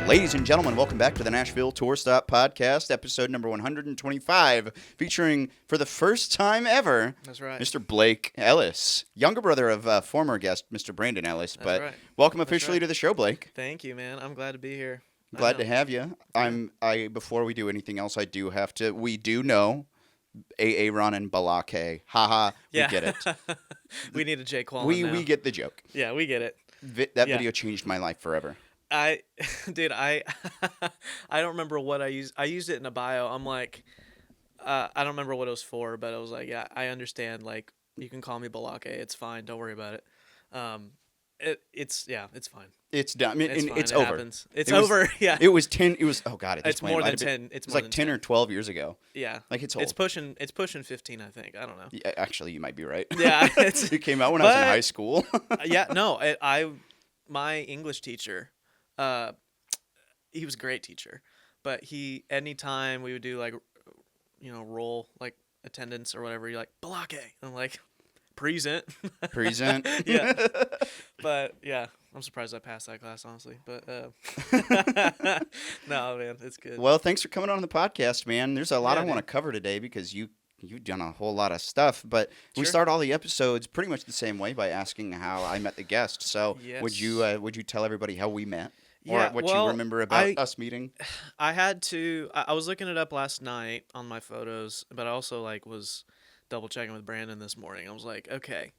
Ladies and gentlemen, welcome back to the Nashville Tour Stop podcast, episode number 125, featuring, for the first time ever, That's right, Mr. Blake Ellis, younger brother of former guest Mr. Brandon Ellis. That's but right. welcome officially to the show, Blake. Thank you, man. I'm glad to be here. Glad to have you. Before we do anything else, we do know Aaron and Balake. Haha, we get it. We need a J. Quallen now. We get the joke. Yeah, we get it. That video changed my life forever. I don't remember what I used. I used it in a bio. I'm like, I don't remember what it was for, but I was like, yeah, I understand. Like, you can call me Balake. It's fine. Don't worry about it. It's fine. It's done. I mean, It's fine. it's It over. happens. It's over. Yeah. It was 10. It was, oh God. It's more than 10. It's like 10 or 12 years ago. Yeah. Like, it's old. It's pushing 15, I think. I don't know. Yeah, actually, you might be right. Yeah. It came out when I was in high school. Yeah. No, my English teacher, he was a great teacher, but anytime we would do like, roll like attendance or whatever, you're like, Balake. I'm like, present. Present. Yeah. But yeah, I'm surprised I passed that class, honestly. But no, man, it's good. Well, thanks for coming on the podcast, man. There's a lot I Yeah, want to cover today because you've done a whole lot of stuff, but we Sure. start all the episodes pretty much the same way by asking how I met the guest. So Yes. would you tell everybody how we met? Yeah, Or what well, you remember about us meeting? I had to. I was looking it up last night on my photos, but I also was double checking with Brandon this morning. I was like, okay,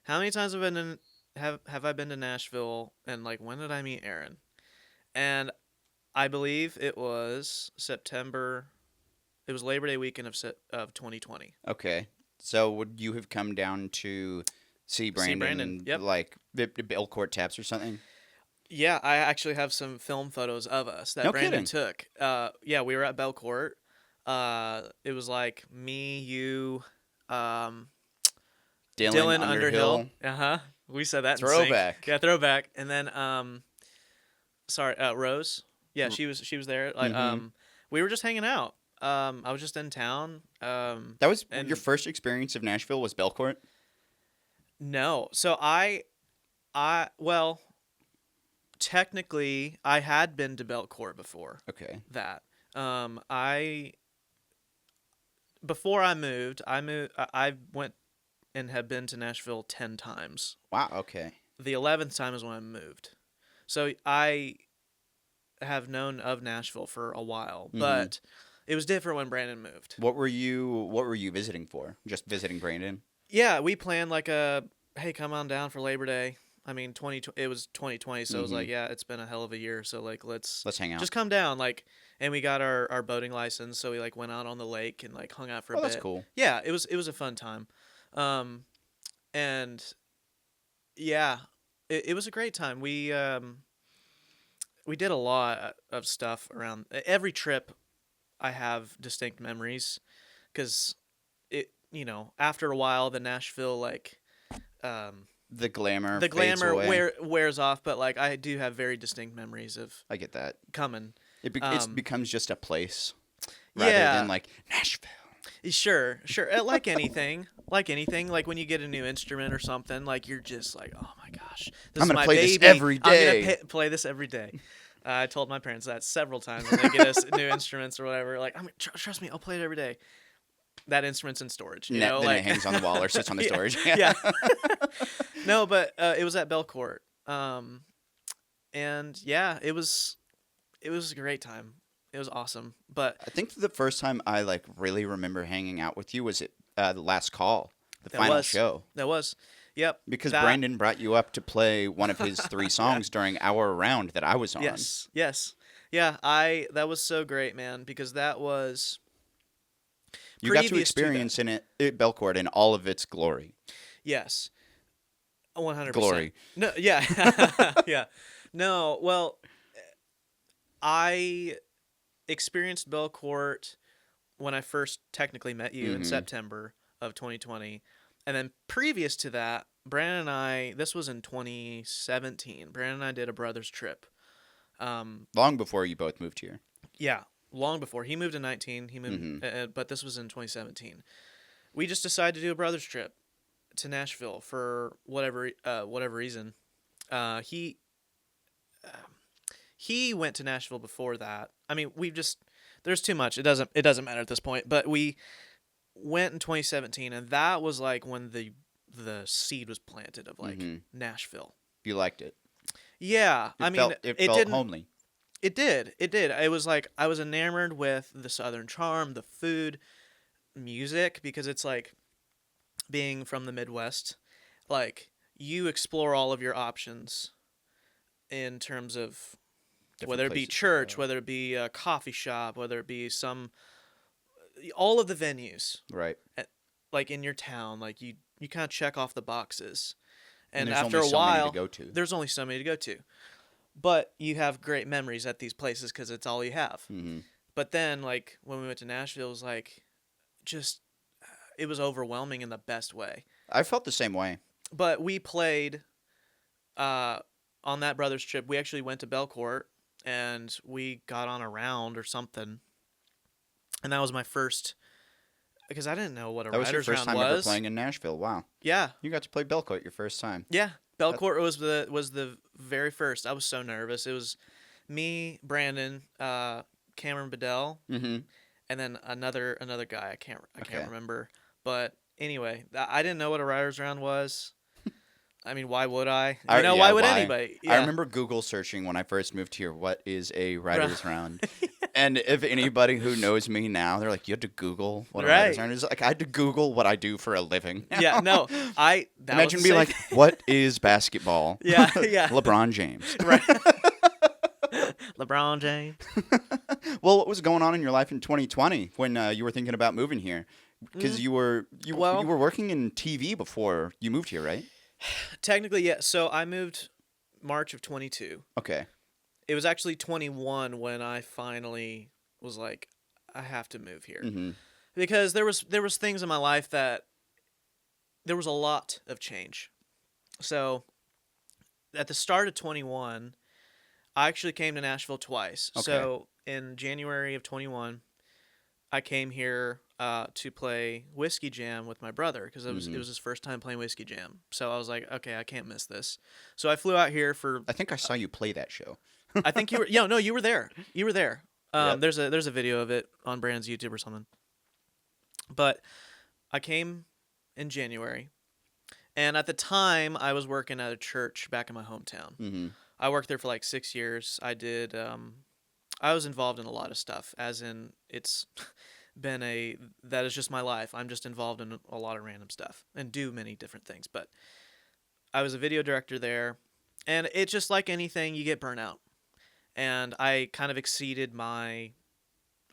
how many times have I been to Nashville, and when did I meet Aaron? And I believe it was September. It was Labor Day weekend of 2020. Okay. So would you have come down to see Brandon, Yep. like the Belcourt Taps or something? Yeah, I actually have some film photos of us that No Brandon kidding. took. Yeah, we were at Belcourt. It was like me, you, Dylan Underhill. We said that in sync. Throwback. Yeah, throwback. And then Rose. Yeah, she was there. We were just hanging out. I was just in town. That was your first experience of Nashville was Belcourt? No. So well, technically I had been to Belcourt before. Okay. That. Before I moved, I went and had been to Nashville 10 times. Wow, okay. The 11th time is when I moved. So I have known of Nashville for a while, but it was different when Brandon moved. What were you visiting for? Just visiting Brandon? Yeah, we planned hey, come on down for Labor Day. I mean, it was 2020, so it was like, yeah, it's been a hell of a year, so let's hang out. Just come down, and we got our boating license, so we went out on the lake and hung out for a bit. That's cool. Yeah, it was a fun time. And yeah, it was a great time. We did a lot of stuff around every trip. I have distinct memories because after a while, the Nashville the glamour fades away. wears off, but I do have very distinct memories of. I get that. Coming. It becomes just a place rather than Nashville. Sure. Like anything. Like when you get a new instrument or something, you're just oh my gosh, I'm gonna my play baby. this every day. I'm gonna play this every day. I told my parents that several times when they get us new instruments or whatever. Trust me, I'll play it every day. That instrument's in storage. Then it hangs on the wall or sits on the storage. Yeah. No, but it was at Belcourt. And yeah, it was a great time. It was awesome. But I think the first time I really remember hanging out with you was at the last call, the final show. That was. Yep. Because Brandon brought you up to play one of his 3 songs during our round that I was on. Yes. Yeah, that was so great, man, because that was you got to experience at Belcourt in all of its glory. Yes. 100%. Glory. No, yeah. Yeah. No, well, I experienced Belcourt when I first technically met you in September of 2020. And then previous to that, Brandon and I, this was in 2017, Brandon and I did a brothers trip. Long before you both moved here. Yeah, long before. He moved in 19, but this was in 2017. We just decided to do a brothers trip to Nashville for whatever reason. He he went to Nashville before that. I mean, there's too much. It doesn't matter at this point. But we went in 2017, and that was like when the seed was planted of like Nashville. You liked it. Yeah, It felt homely. It did. It was like I was enamored with the Southern charm, the food, music, because it's like being from the Midwest, like you explore all of your options in terms of whether it be church, whether it be a coffee shop, whether it be all of the venues, right? Like in your town, like you kind of check off the boxes, and there's after only a while, so many to go to. There's only so many to go to, but you have great memories at these places because it's all you have. Mm-hmm. But then, like when we went to Nashville, it was like, it was overwhelming in the best way. I felt the same way. But we played, on that brothers trip. We actually went to Belcourt and we got on a round or something. And that was my first, because I didn't know what a writer's round was. That was your first time ever playing in Nashville. Wow. Yeah. You got to play Belcourt your first time. Yeah. Belcourt was the very first. I was so nervous. It was me, Brandon, Cameron Bedell, and then another guy. I can't remember. But anyway, I didn't know what a writer's round was. I mean, why would I? Why would anybody? Yeah. I remember Google searching when I first moved here, what is a writer's round? And if anybody who knows me now, they're like, you had to Google what a writer's round is? Like, I had to Google what I do for a living. Yeah, no. Imagine being like, what is basketball? Yeah. LeBron James. Right. LeBron James. Well, what was going on in your life in 2020 when you were thinking about moving here? Because you were working in TV before you moved here, right? Technically, yeah. So I moved March of 22. Okay. It was actually 21 when I finally was like, I have to move here. Mm-hmm. Because there was things in my life that there was a lot of change. So at the start of 21, I actually came to Nashville twice. Okay. So in January of 21, I came here to play Whiskey Jam with my brother because it was his first time playing Whiskey Jam. So I was like, okay, I can't miss this. So I flew out here for. I think I saw you play that show. I think you were. Yeah, no, you were there. You were there. Yep. There's a video of it on Brandon's YouTube or something. But I came in January, and at the time I was working at a church back in my hometown. Mm-hmm. I worked there for like 6 years. I did. I was involved in a lot of stuff, as in it's been that is just my life. I'm just involved in a lot of random stuff and do many different things. But I was a video director there, and it's just like anything, you get burnt out. And I kind of exceeded my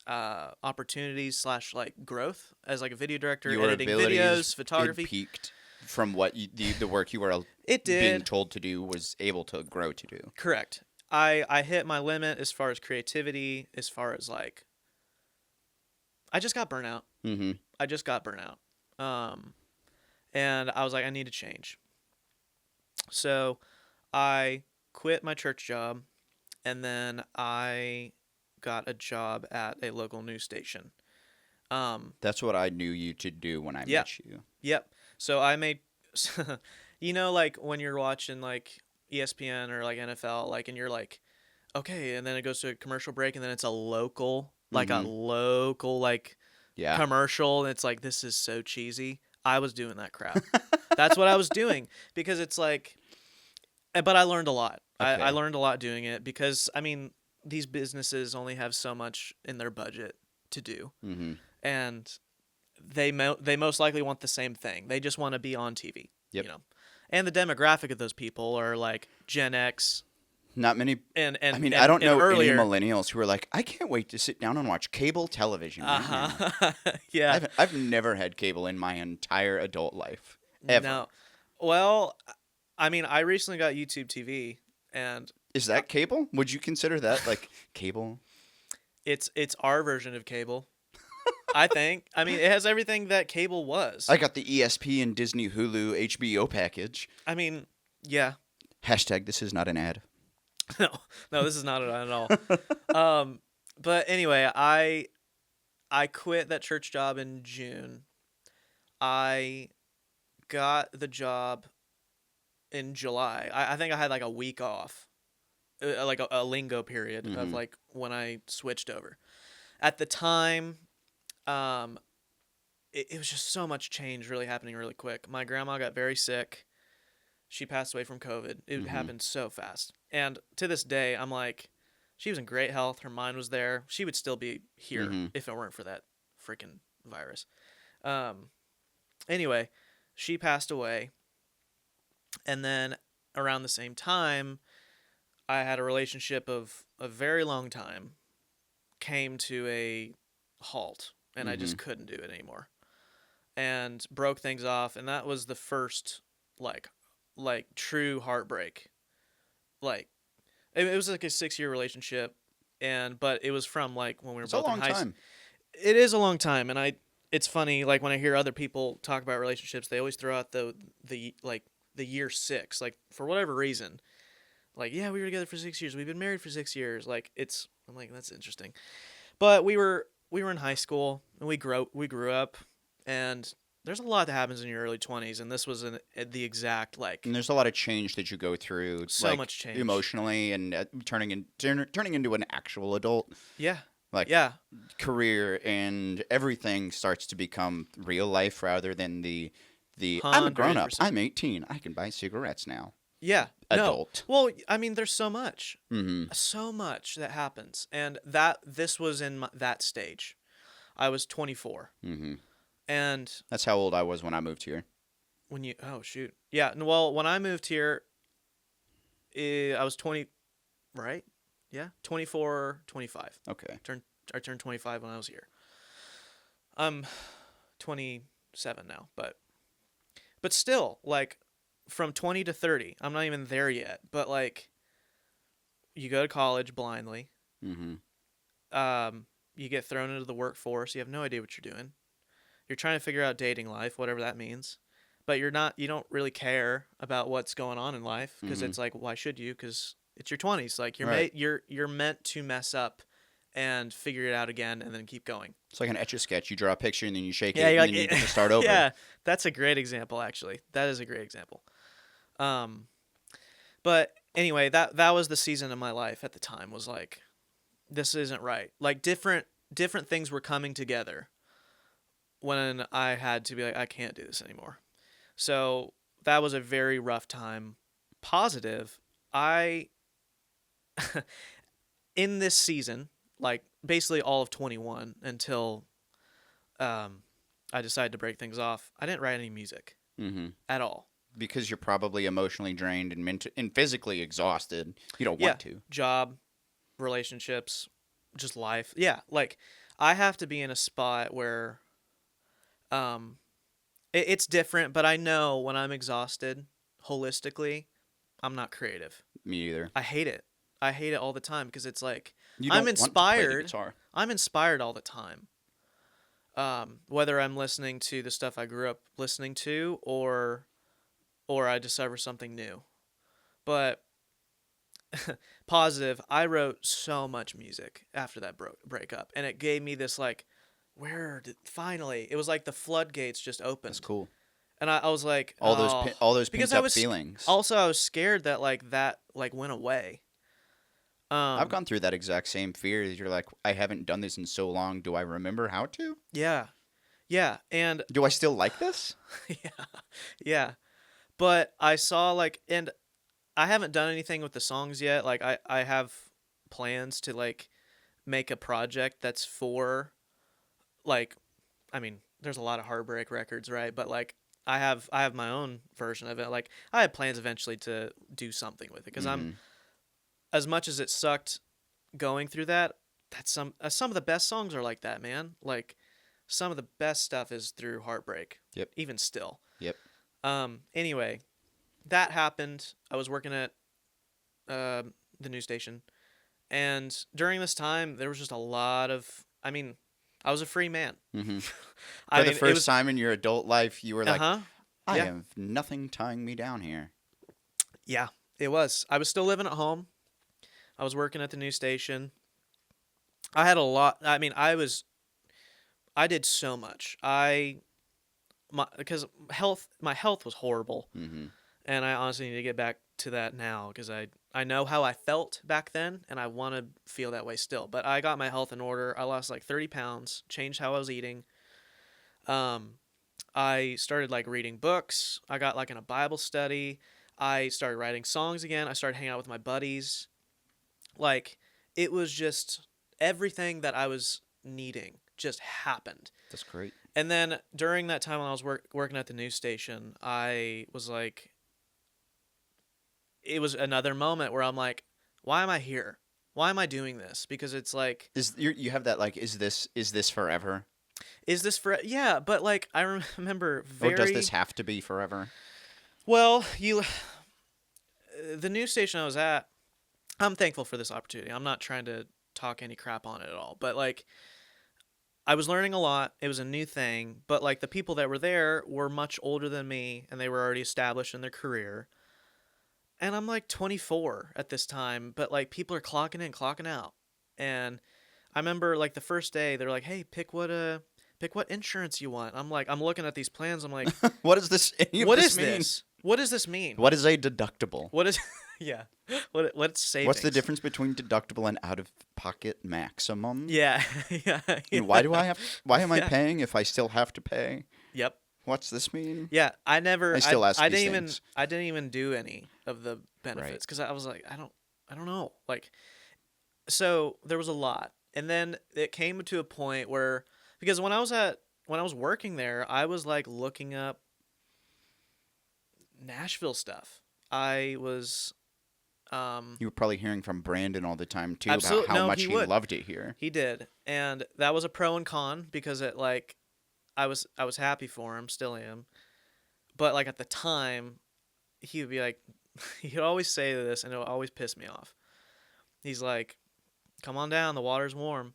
opportunities / like growth as like a video director, editing videos, photography. It peaked from what the work you were being told to do was able to grow to do. Correct. I hit my limit as far as creativity, as far as like, I just got burnt out. Mm-hmm. I just got burnt out. And I was like, I need to change. So I quit my church job, and then I got a job at a local news station. That's what I knew you to do when I met you. Yep. So I made, like when you're watching like ESPN or like NFL, like, and you're like, okay, and then it goes to a commercial break, and then it's a local, like commercial, and it's like, this is so cheesy. I was doing that crap. That's what I was doing, because it's like, but I learned a lot. Okay. I learned a lot doing it, because I mean, these businesses only have so much in their budget to do, and they most likely want the same thing. They just want to be on TV. Yep. And the demographic of those people are like Gen X. Not many. And I mean, I don't know any millennials who are like, I can't wait to sit down and watch cable television. Yeah. I've never had cable in my entire adult life. Ever. No. Well, I mean, I recently got YouTube TV, and is that cable? Would you consider that like cable? It's our version of cable. I think. I mean, it has everything that cable was. I got the ESPN, Disney, Hulu, HBO package. I mean, yeah. Hashtag this is not an ad. No, this is not an ad at all. But anyway, I quit that church job in June. I got the job in July. I think I had like a week off. like a lingo period of Mhm. like when I switched over. At the time, it was just so much change really happening really quick. My grandma got very sick. She passed away from COVID. It Mhm. happened so fast. And to this day, I'm like, she was in great health. Her mind was there. She would still be here Mhm. if it weren't for that freaking virus. Um, anyway, she passed away. And then around the same time, I had a relationship of a very long time came to a halt, and I just Mhm. couldn't do it anymore. And broke things off, and that was the first like true heartbreak. Like it was like a 6-year relationship, but it was from like when we were It's a both in long high. time. It is a long time, and it's funny like when I hear other people talk about relationships, they always throw out the year 6, like for whatever reason. Like, yeah, we were together for 6 years. We've been married for 6 years. Like I'm like, that's interesting. But we were in high school and we grew up, and there's a lot that happens in your early 20s, and this was the exact And like there's a lot of change that you go through, so like much change. emotionally, and turning into an actual adult. Yeah. Like Yeah. career and everything starts to become real life rather than the I'm a grown up. 100%. I'm 18. I can buy cigarettes now. Yeah. No. Adult. Well, I mean, there's so much. Mm-hmm. So much that happens, and this was in that stage. I was 24, Mm-hmm. and That's how old I was when I moved here. oh shoot, yeah. Well, when I moved here, I was 20, right? Yeah, 24, 25. Okay. I turned 25 when I was here. I'm 27 now, but still, like from 20 to 30, I'm not even there yet. But like, you go to college blindly. Mm-hmm. You get thrown into the workforce. You have no idea what you're doing. You're trying to figure out dating life, whatever that means. But you don't really care about what's going on in life because Mhm. it's like, why should you? Because it's your 20s. Like Right. you're meant to mess up and figure it out again and then keep going. It's like an Etch-a-Sketch. You draw a picture and then you shake Yeah, it you're and like, then you get to start over. yeah, that's a great example. Actually, that is a great example. But anyway, that was the season of my life at the time. Was like, this isn't right. Like different things were coming together when I had to be like, I can't do this anymore. So that was a very rough time. Positive, I in this season, like basically all of 21 until I decided to break things off, I didn't write any music Mm-hmm. at all. Because you're probably emotionally drained and physically exhausted. You don't Yeah, want to. job, relationships, just life. Yeah, like I have to be in a spot where it's different, but I know when I'm exhausted holistically, I'm not creative. Me either. I hate it. I hate it all the time because it's like You I'm don't want to play the inspired. guitar. I'm inspired all the time. Whether I'm listening to the stuff I grew up listening to or I discover something new. But positive, I wrote so much music after that breakup, and it gave me this like, finally, it was like the floodgates just opened. That's cool. And I was like, All those because pent up feelings. Also, I was scared that that went away. I've gone through that exact same fear. You're like, I haven't done this in so long. Do I remember how to? Yeah, yeah, and Do I still like this? yeah, yeah. But I saw and I haven't done anything with the songs yet. Like I have plans to like make a project that's for like, I mean, there's a lot of Heartbreak records, right? But like I have my own version of it. Like I have plans eventually to do something with it because Mhm. as much as it sucked going through that, that's some of the best songs are like that, man. Like some of the best stuff is through heartbreak. Yep. Even still. Yep. Anyway, that happened. I was working at the news station, and during this time, there was just a lot of. I mean, I was a free man. Mm-hmm. I For the mean, first time in your adult life, you were like, I yeah. have nothing tying me down here. Yeah, it was. I was still living at home. I was working at the news station. I had a lot. I mean, I did so much. Because my health was horrible, Mm-hmm. and I honestly need to get back to that now because I know how I felt back then, and I want to feel that way still. But I got my health in order. I lost like 30 pounds, changed how I was eating. I started like reading books. I got like in a Bible study. I started writing songs again. I started hanging out with my buddies. Like, it was just everything that I was needing just happened. That's great. And then during that time when I was working at the news station, I was like, it was another moment where I'm like, why am I here? Why am I doing this? Because it's like, You have that like, is this forever? is this for? Yeah, but like I remember Or does this have to be forever? well, the news station I was at, I'm thankful for this opportunity. I'm not trying to talk any crap on it at all, but like I was learning a lot. It was a new thing, but like the people that were there were much older than me and they were already established in their career. And I'm like 24 at this time, but like people are clocking in, clocking out. And I remember like the first day they're like, "Hey, pick what insurance you want." I'm like, I'm looking at these plans. I'm like, What does this? what is this? What does this mean? What is a deductible? What is yeah? What's savings? What's the difference between deductible and out of pocket maximum? Yeah, yeah. And why am I paying if I still have to pay? Yep. What's this mean? Yeah, I still ask I these didn't things. I didn't even do any of the benefits because I was like, I don't know. Like, so there was a lot, and then it came to a point where because when I was working there, I was like looking up Nashville stuff. I was You were probably hearing from Brandon all the time too Absolutely. about how No, much he he would. loved it here. he did, and that was a pro and con because it like I was happy for him, still am, but like at the time, he would be like, he'd always say this, and it would always piss me off. He's like, "Come on down, the water's warm,"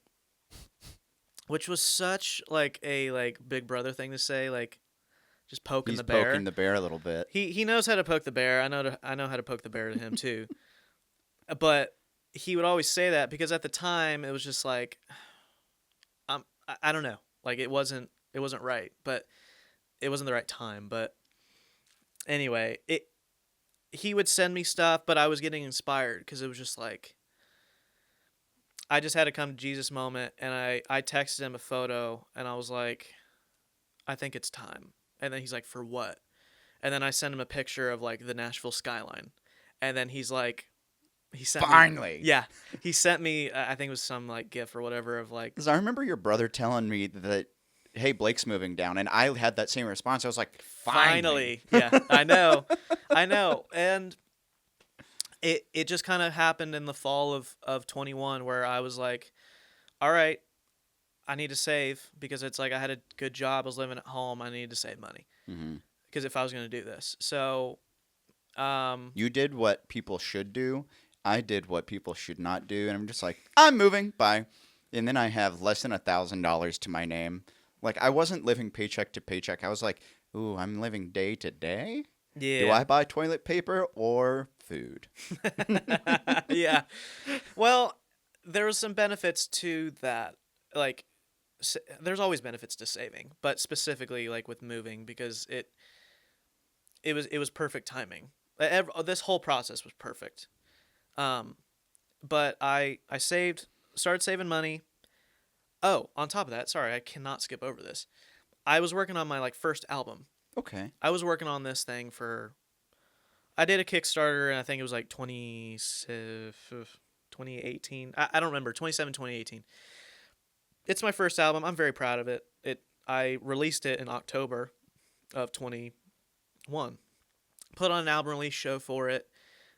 which was such like a like big brother thing to say, like just poking He's the bear. poking the bear a little bit. He knows how to poke the bear. I know how to poke the bear to him too. But he would always say that because at the time it was just like, I don't know, like it wasn't right, but it wasn't the right time. But anyway, he would send me stuff, but I was getting inspired because it was just like I just had a come to Jesus moment, and I texted him a photo, and I was like, I think it's time. And then he's like, for what? And then I sent him a picture of like the Nashville skyline, and then he's like, he sent Finally. yeah, he sent me I think it was some like GIF or whatever of like, Because I remember your brother telling me that, hey, Blake's moving down, and I had that same response. I was like, finally. yeah, I know, and it just kind of happened in the fall of 21 where I was like, all right, I need to save because it's like I had a good job, I was living at home, I needed to save money because if I was going to do this, so You did what people should do. I did what people should not do, and I'm just like, I'm moving, bye. And then I have less than $1,000 to my name. Like, I wasn't living paycheck to paycheck. I was like, ooh, I'm living day to day? yeah. Do I buy toilet paper or food? Yeah. Well, there was some benefits to that. Like, there's always benefits to saving, but specifically like with moving because it was perfect timing. This whole process was perfect. But I started saving money. Oh, on top of that, sorry, I cannot skip over this. I was working on my like first album. Okay. I was working on this thing I did a Kickstarter, and I think it was like 2018. I don't remember, 2018. It's my first album. I'm very proud of it. I released it in October of 21. Put on an album release show for it.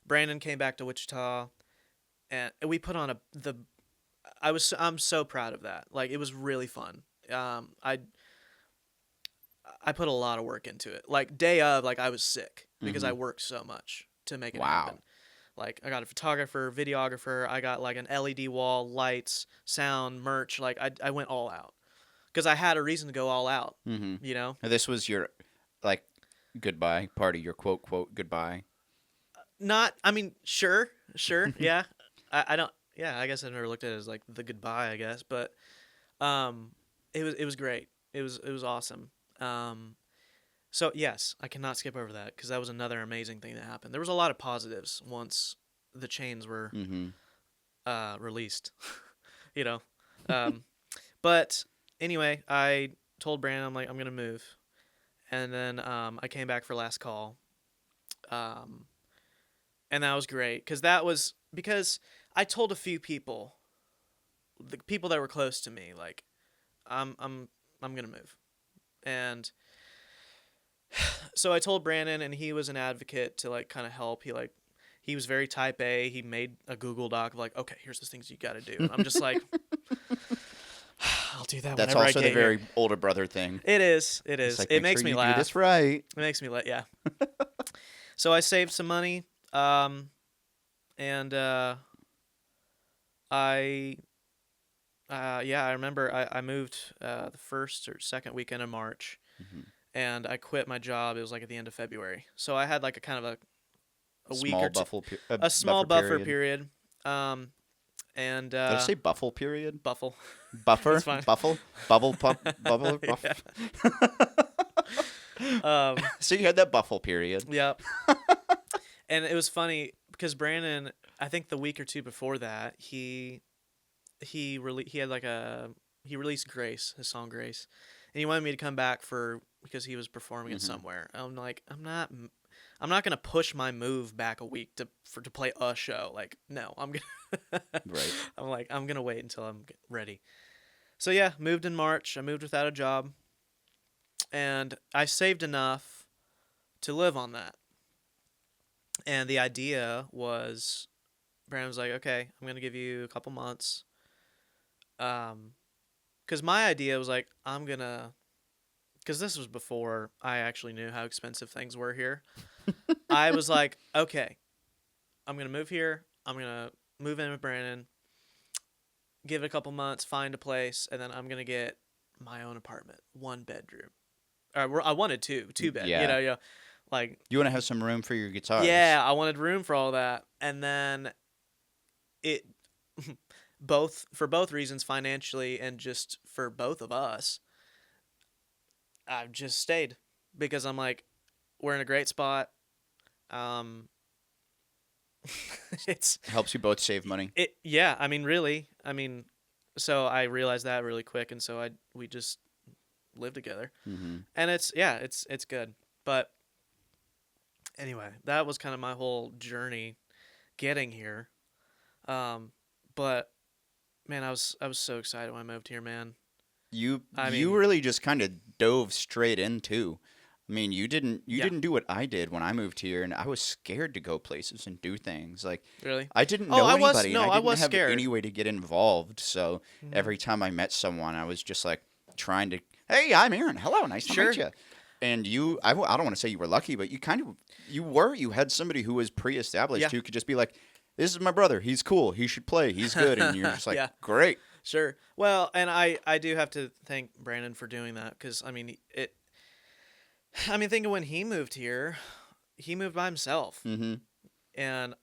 Brandon came back to Wichita, and we put on I'm so proud of that. Like, it was really fun. I put a lot of work into it. Like, day of, like, I was sick because I worked so much to make it happen. Like, I got a photographer, videographer. I got, like, an LED wall, lights, sound, merch. Like, I went all out because I had a reason to go all out, you know? This was your, like, goodbye party, your quote, goodbye. I mean, sure, yeah. I don't, yeah, I guess I never looked at it as, like, the goodbye, I guess. But it was great. It was awesome. So, yes, I cannot skip over that because that was another amazing thing that happened. There was a lot of positives once the chains were Mm-hmm. released, you know. But anyway, I told Brandon, I'm like, I'm gonna move, and then I came back for last call, and that was great because I told a few people, the people that were close to me, like, I'm gonna move, and so I told Brandon, and he was an advocate to like kind of help. He was very type A. He made a Google Doc of like, okay, here's the things you got to do. And I'm just like, I'll do that. That's whenever also I the get very here. older brother thing. It is. It is. It's like, It make makes sure me you laugh. do this right. It makes me yeah. So I saved some money, and I remember I moved the first or second weekend of March, and I quit my job. It was like at the end of February, so I had like a kind of a week or two, a small buffer period. And did I say buffle period? Buffle. Buffer? That's fine. Buffle? Bubble pop? Bubble? Buff? So you had that buffle period. Yep. And it was funny because Brandon, I think the week or two before that, he released Grace, his song Grace, and he wanted me to come back because he was performing it somewhere. I'm like, I'm not gonna push my move back a week to play a show. Like, no, I'm gonna Right. I'm like, I'm gonna wait until I'm ready. So yeah, moved in March. I moved without a job, and I saved enough to live on that. And the idea was, Brandon was like, okay, I'm gonna give you a couple months. Because my idea was like, because this was before I actually knew how expensive things were here. I was like, okay, I'm going to move here. I'm going to move in with Brandon, give it a couple months, find a place, and then I'm going to get my own apartment, 1 bedroom. I wanted 2 bed, Yeah. like. You want to have some room for your guitars. Yeah, I wanted room for all that. And then for both reasons, financially and just for both of us, I've just stayed because I'm like, we're in a great spot. It helps you both save money. Yeah, I mean, really. So I realized that really quick, and so we just live together. And it's good. But anyway, that was kind of my whole journey getting here. But man, I was so excited when I moved here, man. You really just kind of dove straight into. I mean, you didn't do what I did when I moved here, and I was scared to go places and do things. Like, really, I didn't know anybody. And I didn't have scared. any way to get involved. So every time I met someone, I was just like trying to, hey, I'm Aaron. Hello, nice to meet you. And I don't want to say you were lucky, but you had somebody who was pre-established who could just be like, this is my brother. He's cool. He should play. He's good. And you're just like, great. Sure. Well, and I do have to thank Brandon for doing that because, think of when he moved here, he moved by himself. And,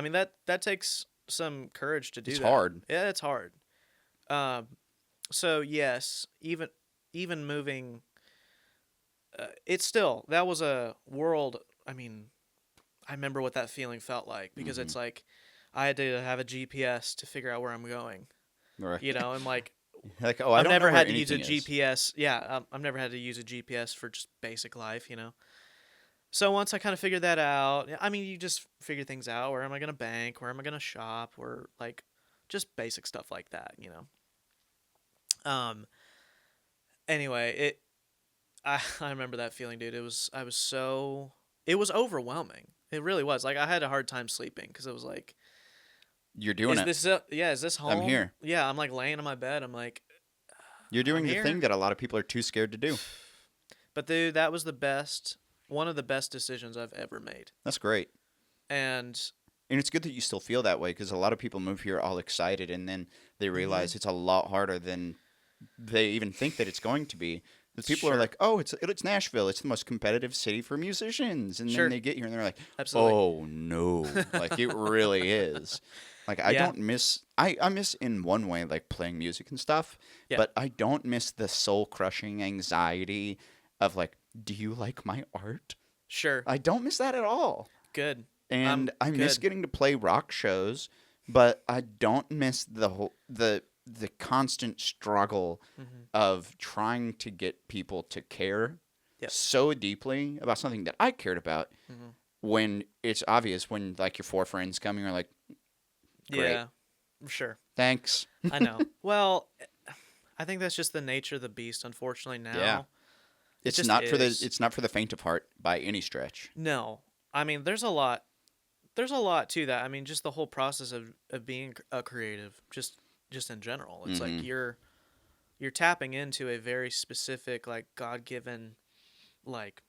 that takes some courage to do that. It's hard. Yeah, it's hard. So, yes, even moving, that was a world, I remember what that feeling felt like because it's like I had to have a GPS to figure out where I'm going. Right. And like, I've never had to use a GPS. Yeah, I've never had to use a GPS for just basic life, So once I kind of figured that out, you just figure things out. Where am I going to bank? Where am I going to shop? Or like just basic stuff like that, Anyway, I remember that feeling, dude. It was overwhelming. It really was. Like, I had a hard time sleeping because it was like, you're doing it. Is this home? I'm here. Yeah, I'm like laying on my bed. I'm like, you're doing the thing that a lot of people are too scared to do. But dude, that was one of the best decisions I've ever made. That's great. And it's good that you still feel that way because a lot of people move here all excited and then they realize it's a lot harder than they even think that it's going to be. The people are like, oh, it's Nashville. It's the most competitive city for musicians. And then they get here and they're like, oh, no. Like, it really is. Like, I don't miss – I miss in one way, like, playing music and stuff. Yeah. But I don't miss the soul-crushing anxiety of, like, do you like my art? Sure. I don't miss that at all. Good. And I miss good. getting to play rock shows, but I don't miss the constant struggle of trying to get people to care Yep. so deeply about something that I cared about. When it's obvious, when like your 4 friends come, you're like, great. Yeah, sure. Thanks. I know. Well, I think that's just the nature of the beast. Unfortunately, now. Yeah. It It's not for the faint of heart by any stretch. No, I mean, there's a lot. There's a lot to that. I mean, just the whole process of being a creative, just in general. It's like you're tapping into a very specific, like, God-given, like,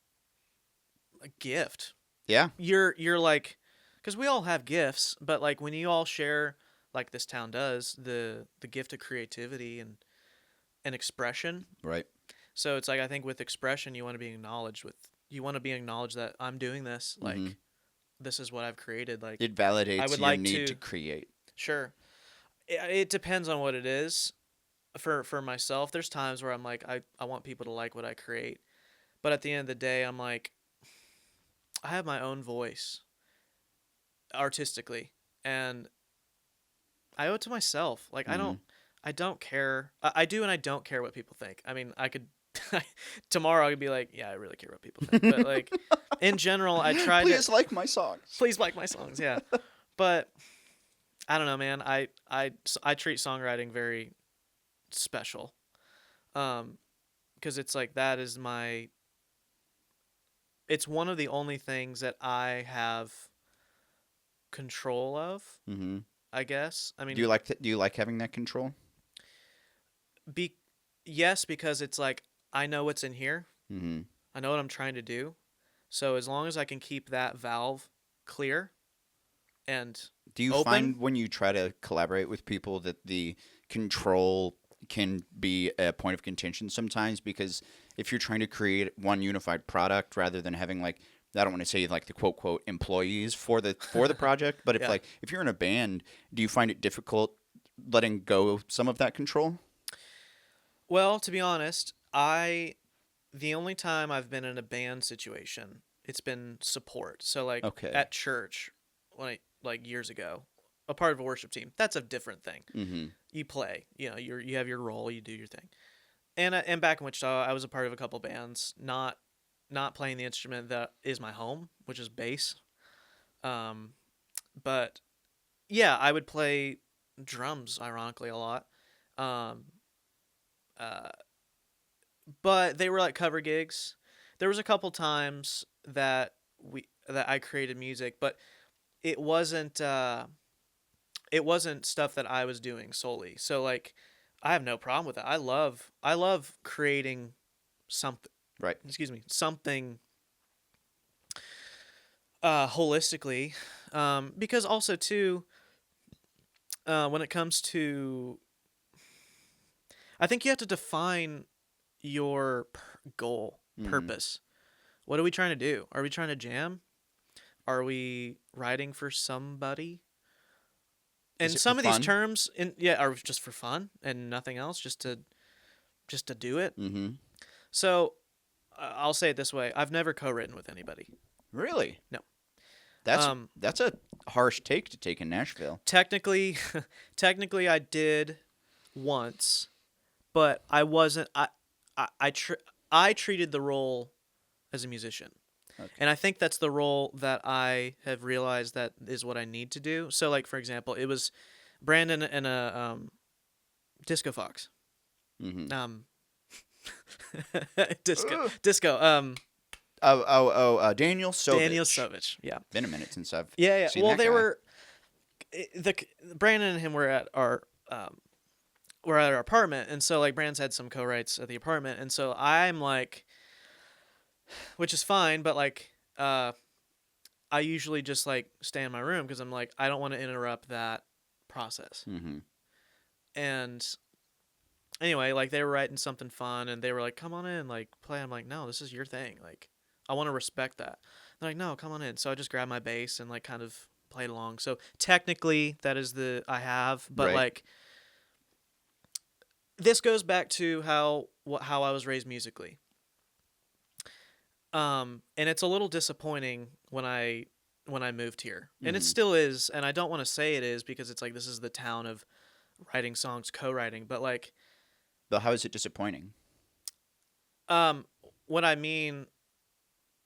a gift. Yeah. You're like, because we all have gifts, but like when you all share, like this town does, the gift of creativity and expression. Right. So it's like, I think with expression, you want to be acknowledged that I'm doing this, like this is what I've created. Like, it validates I would your like need to create. Sure. It depends on what it is. For myself, there's times where I'm like, I want people to like what I create. But at the end of the day, I'm like, I have my own voice artistically, and I owe it to myself. Like, I don't care. I do, and I don't care what people think. I mean, I could tomorrow I could be like, yeah, I really care what people think. But like, in general, I try to Please like my songs. Please like my songs, yeah. But I don't know, man. I treat songwriting very special, because it's like it's one of the only things that I have control of. I guess. I mean, do you like having that control? Yes, because it's like, I know what's in here. I know what I'm trying to do. So as long as I can keep that valve clear and do you open, find when you try to collaborate with people that the control can be a point of contention sometimes? Because if you're trying to create one unified product rather than having, like, I don't want to say like the quote employees for the project, but if you're in a band, do you find it difficult letting go of some of that control? Well, to be honest, the only time I've been in a band situation, it's been support. So like at church, like years ago, a part of a worship team. That's a different thing. You play, you have your role, you do your thing. And back in Wichita, I was a part of a couple bands, not playing the instrument that is my home, which is bass. But yeah, I would play drums, ironically, a lot. But they were like cover gigs. There was a couple times that I created music, but it wasn't stuff that I was doing solely. So like, I have no problem with it. I love creating something. Right. Excuse me. Something holistically, because also too, when it comes to, I think you have to define your goal, purpose. What are we trying to do? Are we trying to jam? Are we writing for somebody? And some of these terms, are just for fun and nothing else, just to do it. So I'll say it this way: I've never co-written with anybody. Really? No. That's a harsh take to take in Nashville. Technically, I did once, but I wasn't. I treated the role as a musician. Okay. And I think that's the role that I have realized that is what I need to do. So, like, for example, it was Brandon and a Disco Fox. Disco. Daniel Sovich. Daniel Sovich, yeah. Been a minute since I've seen well, that they guy. Brandon and him were at our apartment, and so like Brandon's had some co-writes at the apartment, and so I'm like, which is fine, but like I usually just like stay in my room because I'm like, I don't want to interrupt that process. And anyway, like they were writing something fun, and they were like, come on in, like play. I'm like, no, this is your thing. Like, I want to respect that. They're like, no, come on in. So I just grabbed my bass and like kind of played along. So technically that is I have, but like, this goes back to how I was raised musically. And it's a little disappointing when I when I moved here, and it still is. And I don't want to say it is because it's like this is the town of writing songs, co-writing. But like, but how is it disappointing? What I mean,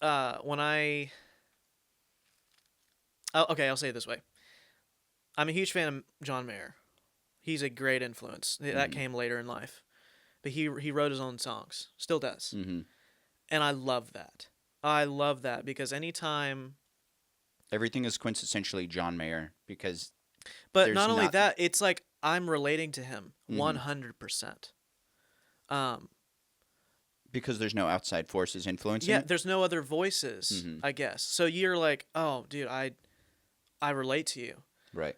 when I okay, I'll say it this way. I'm a huge fan of John Mayer. He's a great influence. That came later in life. But he wrote his own songs. Still does. Mm-hmm. And I love that. I love that because anytime... Everything is quintessentially John Mayer because... But not only that, it's like I'm relating to him 100%. Because there's no outside forces influencing Yeah, it? there's no other voices, I guess. So you're like, oh, dude, I relate to you. Right.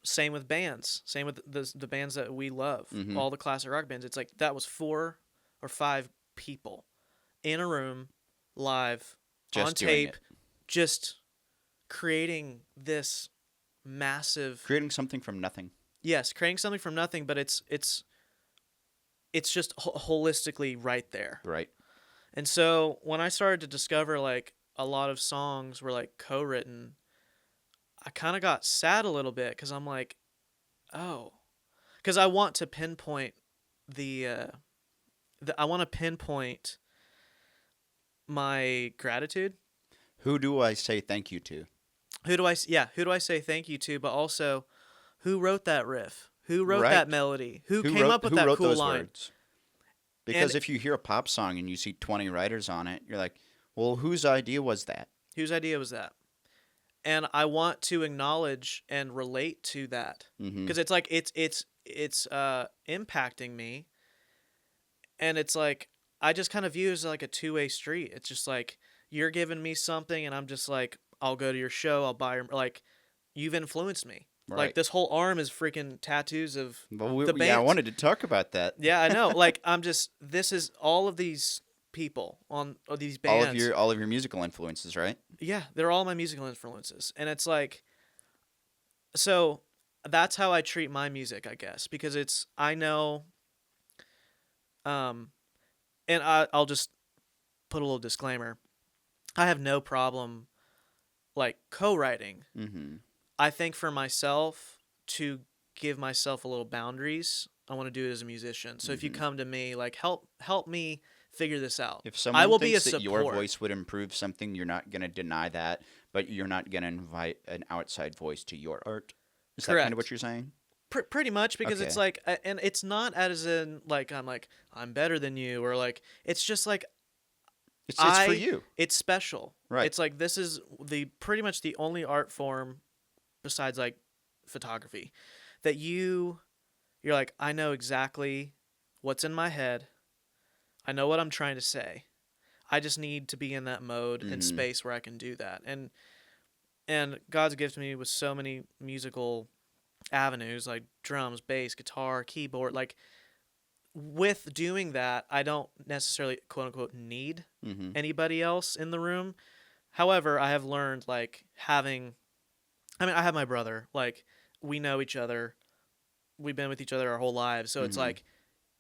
Same with bands. Same with the bands that we love. All the classic rock bands. It's like that was 4 or 5 people in a room, live, on tape, just creating this massive... Creating something from nothing. Yes, creating something from nothing, but it's just holistically right there. Right. And so when I started to discover like a lot of songs were like co-written, I kind of got sad a little bit because I'm like, oh, because I want to pinpoint I want to pinpoint my gratitude. Who do I say thank you to? Who do I say thank you to? But also, who wrote that riff? Who wrote that melody? Who came up with that cool line? Words? Because if you hear a pop song and you see 20 writers on it, you're like, well, whose idea was that? Whose idea was that? And I want to acknowledge and relate to that because it's like it's impacting me, and it's like I just kind of view it as like a two-way street. It's just like you're giving me something, and I'm just like, I'll go to your show, I'll buy your, like, you've influenced me. Right. Like this whole arm is freaking tattoos of the band. Yeah, I wanted to talk about that. Yeah, I know. Like this is all of these people on these bands. All of your musical influences, right? Yeah, they're all my musical influences. And it's like, so that's how I treat my music, I guess, because I know, and I'll just put a little disclaimer. I have no problem like co-writing. I think for myself to give myself a little boundaries, I want to do it as a musician. So if you come to me, like help me figure this out. If someone thinks that your voice would improve something, you're not going to deny that, but you're not going to invite an outside voice to your art. Is that kind of what you're saying? Pretty much, because it's like, and it's not as in like I'm better than you, or like it's just like it's for you. It's special, right? It's like this is pretty much the only art form besides like photography that you're like, I know exactly what's in my head. I know what I'm trying to say. I just need to be in that mode and space where I can do that. And God's gifted me with so many musical avenues like drums, bass, guitar, keyboard. Like with doing that, I don't necessarily quote unquote need anybody else in the room. However, I have learned like I have my brother, like we know each other. We've been with each other our whole lives. So it's like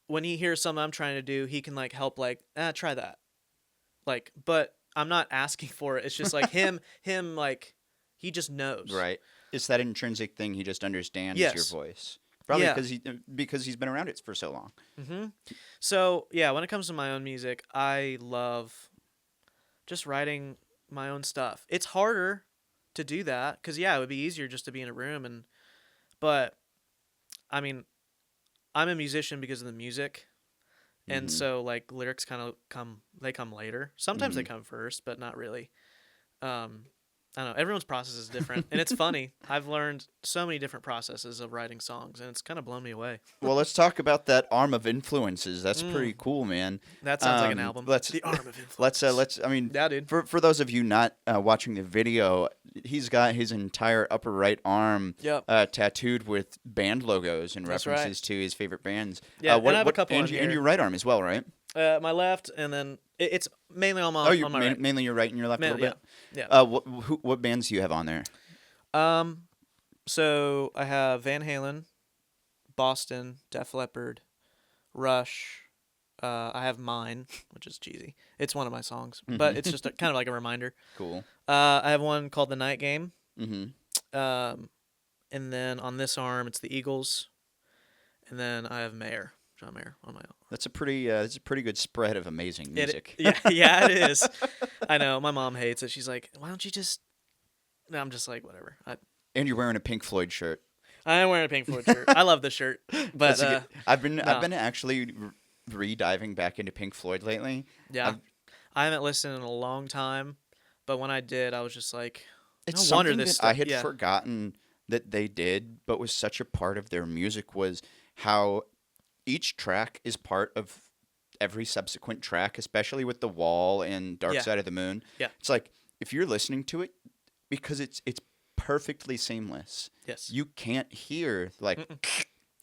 when he hears something I'm trying to do, he can like help like, try that. Like, but I'm not asking for it. It's just like him like he just knows. Right. It's that intrinsic thing. He just understands your voice. Probably because he's been around it for so long. So, yeah, when it comes to my own music, I love just writing my own stuff. It's harder to do that because, it would be easier just to be in a room. But, I mean, I'm a musician because of the music. And so, like, lyrics kind of come later. Sometimes they come first, but not really. I don't know. Everyone's process is different, and it's funny. I've learned so many different processes of writing songs, and it's kind of blown me away. Well, let's talk about that arm of influences. That's pretty cool, man. That sounds like an album. The arm of influence. Let's. I mean, yeah, dude. For those of you not watching the video, he's got his entire upper right arm tattooed with band logos and references to his favorite bands. Yeah, and I have a couple and your right arm as well, right? My left, and then it's mainly on my on my right. Mainly your right and your left a little bit? Yeah. What bands do you have on there? So I have Van Halen, Boston, Def Leppard, Rush, I have Mine, which is cheesy. It's one of my songs, but it's just kind of like a reminder. Cool. I have one called The Night Game. Mm-hmm. And then on this arm, it's the Eagles. And then I have Mayer, John Mayer, on my own. That's a pretty good spread of amazing music. Yeah, it is. I know. My mom hates it. She's like, why don't you just... No, I'm just like, whatever. And you're wearing a Pink Floyd shirt. I am wearing a Pink Floyd shirt. I love the shirt. But I've been actually re-diving back into Pink Floyd lately. Yeah. I haven't listened in a long time, but when I did, I was just like, it's no wonder something this that I had forgotten that they did, but was such a part of their music, was how each track is part of every subsequent track, especially with The Wall and Dark Side of the Moon. Yeah. It's like, if you're listening to it, because it's perfectly seamless. Yes. You can't hear like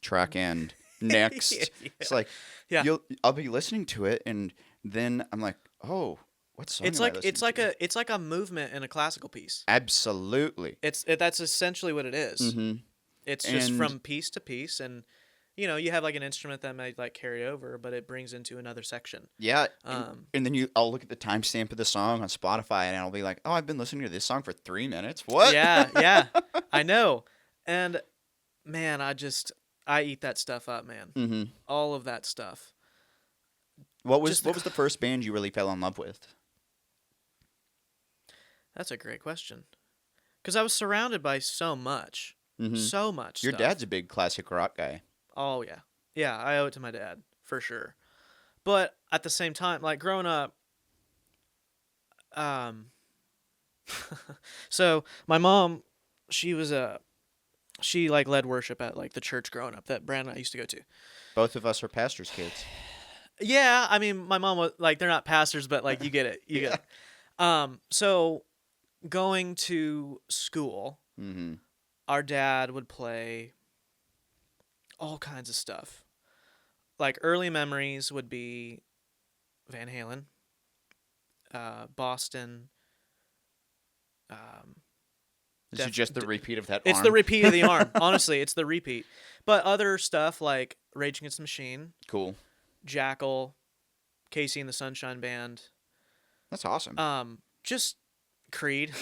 track end next. It's like I'll be listening to it and then I'm like, oh, what song? It's like a movement in a classical piece. Absolutely. That's essentially what it is. Mm-hmm. It's just from piece to piece, and you know, you have like an instrument that might like carry over, but it brings into another section. Yeah. And then I'll look at the timestamp of the song on Spotify and I'll be like, oh, I've been listening to this song for 3 minutes. What? Yeah. I know. And man, I eat that stuff up, man. Mm-hmm. All of that stuff. What was the first band you really fell in love with? That's a great question. Because I was surrounded by so much. Mm-hmm. So much Your stuff. dad's a big classic rock guy. Oh, yeah. Yeah, I owe it to my dad, for sure. But at the same time, like, growing up, so my mom, she like led worship at like the church growing up that Brandon and I used to go to. Both of us are pastors' kids. Yeah, I mean, my mom was like, they're not pastors, but like, you get it. You get it. So going to school, Mm-hmm. our dad would play all kinds of stuff. Like early memories would be Van Halen, Boston. Is it just the repeat of that It's arm? the repeat of the arm. Honestly, it's the repeat. But other stuff like Rage Against the Machine. Cool. Jackal, Casey and the Sunshine Band. That's awesome. Just Creed.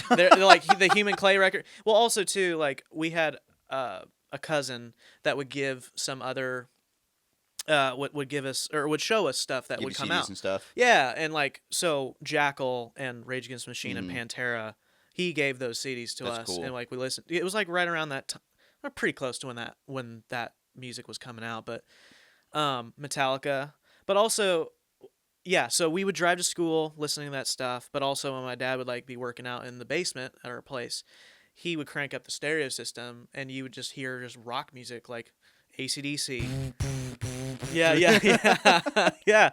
they're like the Human Clay record. Well, also too, like we had a cousin that would give some other would give us or would show us stuff that would come CDs out and stuff. Yeah, and like so Jackal and Rage Against the Machine and Pantera, he gave those CDs to us, cool. and like we listened. It was like right around that time, or pretty close to when that music was coming out. But Metallica, but also. Yeah, so we would drive to school listening to that stuff, but also when my dad would like be working out in the basement at our place, he would crank up the stereo system and you would just hear just rock music like AC/DC. Yeah.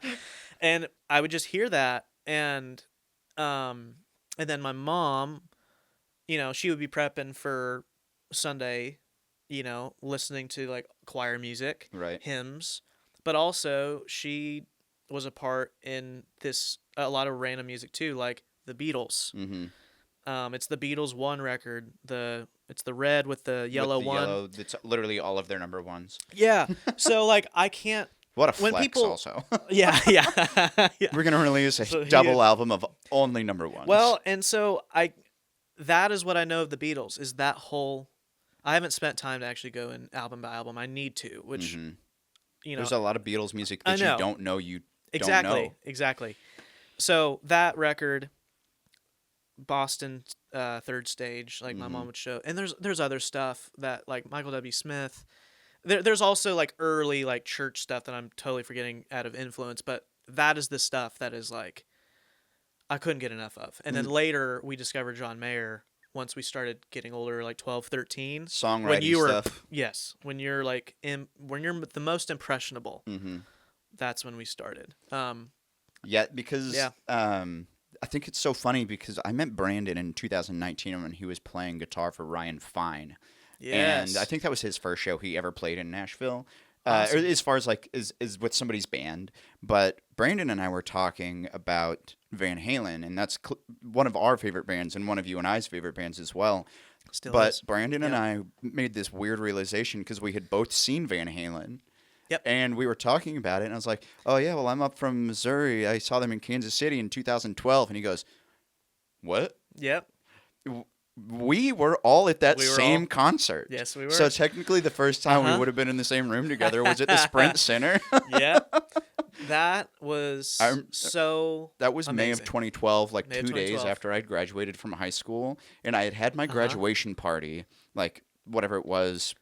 And I would just hear that and then my mom, you know, she would be prepping for Sunday, you know, listening to like choir music, right, hymns, but also she was a part in a lot of random music too, like the Beatles. Mm-hmm. It's the Beatles one record. It's the red with the yellow one. Yellow, it's literally all of their number ones. Yeah. So like I can't. What a flex! Also. Yeah. We're gonna release a double album of only number ones. Well, and so that is what I know of the Beatles. Is that whole? I haven't spent time to actually go in album by album. I need to, which. Mm-hmm. You know, there's a lot of Beatles music that you don't know Exactly. So that record, Boston, Third Stage, like my mom would show, and there's other stuff that like Michael W. Smith. There's also like early like church stuff that I'm totally forgetting out of influence, but that is the stuff that is like I couldn't get enough of. And then later we discovered John Mayer once we started getting older, like 12, 13. Songwriting stuff. Yes, when you're like when you're the most impressionable. Mm-hmm. That's when we started. Because I think it's so funny because I met Brandon in 2019 when he was playing guitar for Ryan Fine. Yes. And I think that was his first show he ever played in Nashville. Awesome. Or as far as like is with somebody's band. But Brandon and I were talking about Van Halen, and that's one of our favorite bands and one of you and I's favorite bands as well. Still but is. Brandon and I made this weird realization because we had both seen Van Halen. Yep. And we were talking about it, and I was like, oh, yeah, well, I'm up from Missouri. I saw them in Kansas City in 2012. And he goes, what? Yep. We were all at that same concert. Yes, we were. So technically the first time we would have been in the same room together was at the Sprint Center. Yeah. That was so That was amazing. May of 2012, like May of 2 days 2012. after I'd graduated from high school. And I had my graduation party, like whatever it was,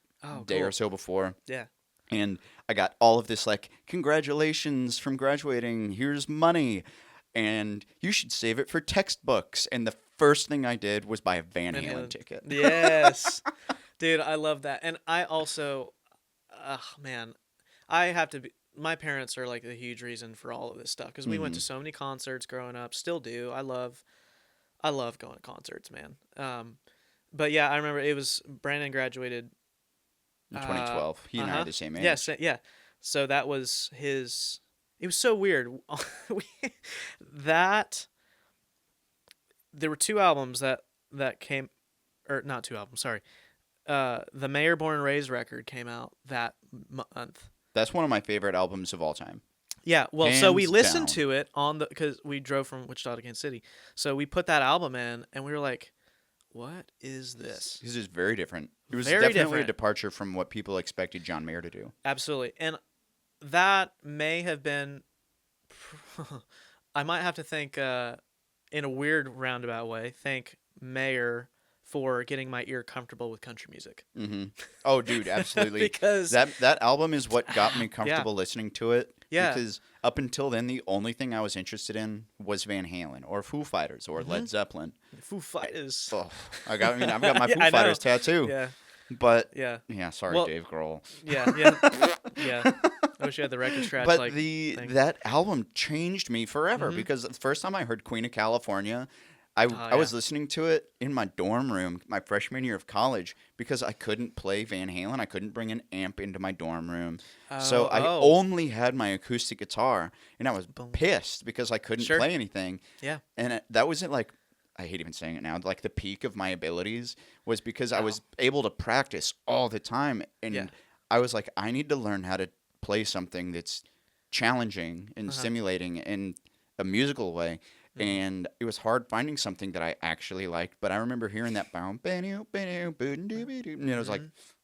day or so before. Yeah. And I got all of this, like, congratulations from graduating. Here's money. And you should save it for textbooks. And the first thing I did was buy a Van Halen ticket. Yes. Dude, I love that. And I also, man, I have to be, my parents are like the huge reason for all of this stuff. Because we went to so many concerts growing up, still do. I love going to concerts, man. But yeah, I remember it was, Brandon graduated In 2012. He and I are the same age. Yes, yeah. So that was his. It was so weird. There were 2 albums that came, or not 2 albums. Sorry, the Mayor Born and Raised record came out that month. That's one of my favorite albums of all time. Yeah, well, so we Hands listened down. to it because we drove from Wichita to Kansas City. So we put that album in, and we were like, "What is this?" This is very different. It was Very definitely different. a departure from what people expected John Mayer to do. Absolutely. And that may have been, I might have to thank, in a weird roundabout way, thank Mayer for getting my ear comfortable with country music. Mm-hmm. Oh, dude, absolutely. Because that album is what got me comfortable Yeah. listening to it. Yeah. Because up until then, the only thing I was interested in was Van Halen or Foo Fighters or Led Zeppelin. Foo Fighters. Oh, I've got my Yeah, Foo I know. Fighters tattoo. Yeah. But Yeah. sorry, Well, Dave Grohl. Yeah. Yeah. I wish you had the record scratch. But like thing. that album changed me forever Mm-hmm. because the first time I heard Queen of California, I was listening to it in my dorm room my freshman year of college because I couldn't play Van Halen. I couldn't bring an amp into my dorm room. So I only had my acoustic guitar, and I was pissed because I couldn't play anything. Yeah. And that wasn't like, I hate even saying it now, like the peak of my abilities was because I was able to practice all the time. And I was like, I need to learn how to play something that's challenging and stimulating in a musical way. And it was hard finding something that I actually liked. But I remember hearing that boom, and I was like,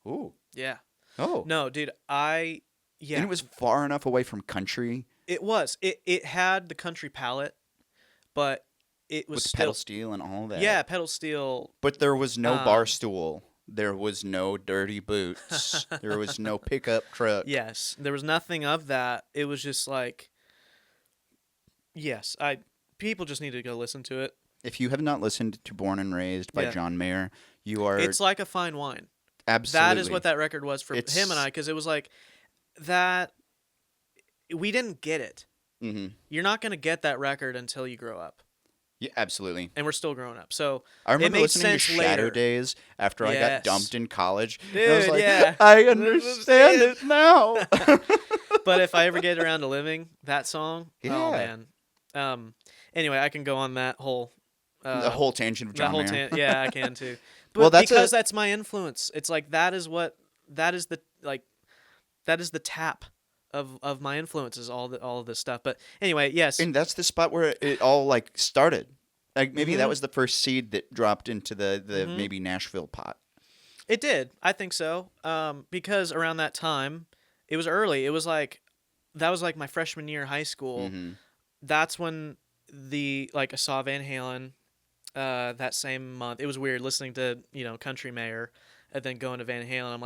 ooh. Yeah. Oh. No, dude, And it was far enough away from country. It was. It had the country palette, but it was With still pedal steel and all that. Yeah, pedal steel. But there was no bar stool. There was no dirty boots. There was no pickup truck. Yes, there was nothing of that. It was just like, yes, people just need to go listen to it. If you have not listened to Born and Raised by John Mayer, you are... It's like a fine wine. Absolutely. That is what that record was for him and I, because it was like that. We didn't get it. Mm-hmm. You're not going to get that record until you grow up. Yeah, absolutely. And we're still growing up. So I remember it made listening to sense Shadow later. Days after I got dumped in college. Dude, and I was like, yeah. I understand it now. But if I ever get around to living that song, oh Yeah. man. Anyway, I can go on that whole the whole tangent of John Mayer. Yeah, I can too. But Well, because that's my influence. It's like that is the tap of my influences, all of this stuff. But anyway, yes. And that's the spot where it all like started. Like maybe that was the first seed that dropped into the maybe Nashville pot. It did. I think so. Because around that time, it was early. It was like that was like my freshman year of high school. Mm-hmm. That's when I saw Van Halen that same month. It was weird listening to, Country Mayor and then going to Van Halen. I'm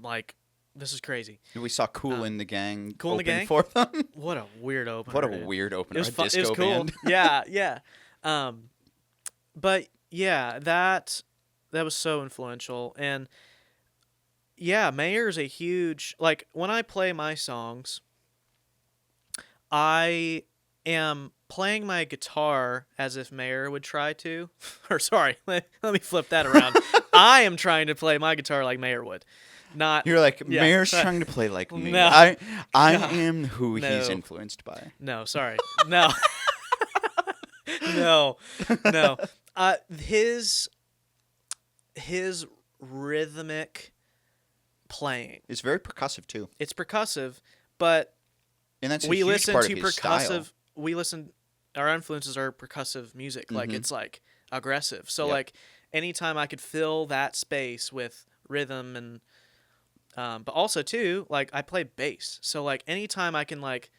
like, this is crazy. We saw Kool in the Gang Kool and the open Gang? for them. What a weird opener. What a dude. weird opener. It was A fun. disco It was cool. band. Yeah. But yeah, that was so influential. And yeah, Mayer's a huge, like when I play my songs, I am playing my guitar as if Mayer would try to. Or sorry, let me flip that around. I am trying to play my guitar like Mayer would. Not You're like, Mayer's trying to play like me. No. I am who he's No. influenced by. No, sorry. No. No. His rhythmic playing. It's very percussive too. It's percussive, but And that's a we huge listen part to of his percussive. style. We listen. Our influences are percussive music. Like it's like aggressive. So like anytime I could fill that space with rhythm and, but also too like I play bass. So like anytime I can like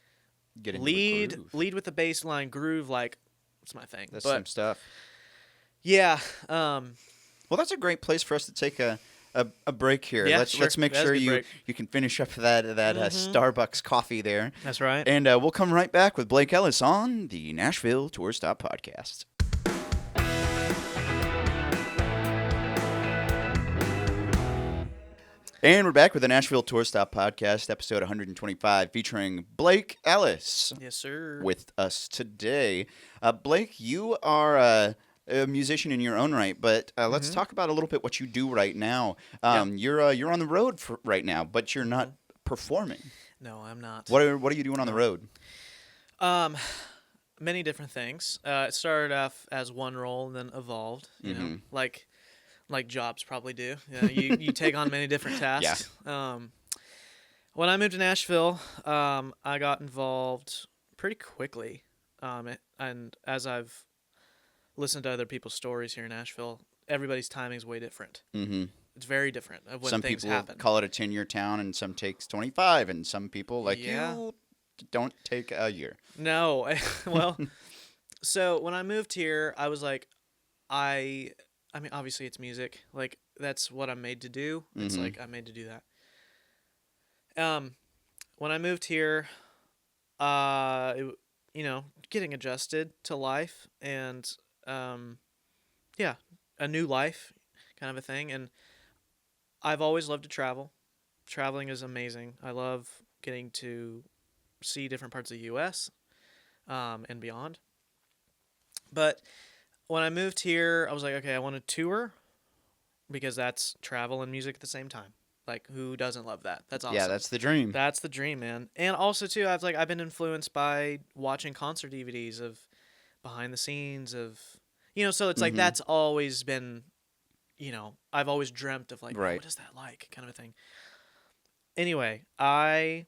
Get into lead with the bass line groove, like it's my thing. That's but, some stuff. Yeah. Well, that's a great place for us to take a break here. Yeah, Let's make That's sure a good you break. can finish up that Starbucks coffee there. That's right. And we'll come right back with Blake Ellis on the Nashville Tour Stop podcast. And we're back with the Nashville Tour Stop podcast, episode 125, featuring Blake Ellis. Yes, sir. With us today. Blake, you are a musician in your own right, but let's talk about a little bit what you do right now. You're on the road right now, but you're not performing. No, I'm not. What are you doing on the road? Many different things. It started off as one role and then evolved, you know, like jobs probably do. You take on many different tasks. Yeah. When I moved to Nashville, I got involved pretty quickly. And as I've listened to other people's stories here in Nashville, everybody's timing is way different. Mm-hmm. It's very different of when things happen. Some people call it a 10-year town, and some takes 25, and some people, like you, don't take a year. No. Well, so when I moved here, I was like, I mean, obviously it's music. Like, that's what I'm made to do. It's like, I'm made to do that. When I moved here, getting adjusted to life and, a new life kind of a thing. And I've always loved to travel. Traveling is amazing. I love getting to see different parts of the U.S. And beyond. But when I moved here, I was like, okay, I want to tour because that's travel and music at the same time. Like, who doesn't love that? That's awesome. Yeah, that's the dream. That's the dream, man. And also too, I've been influenced by watching concert DVDs of behind the scenes of, so it's like that's always been, I've always dreamt of like, what is that like, kind of a thing. Anyway, I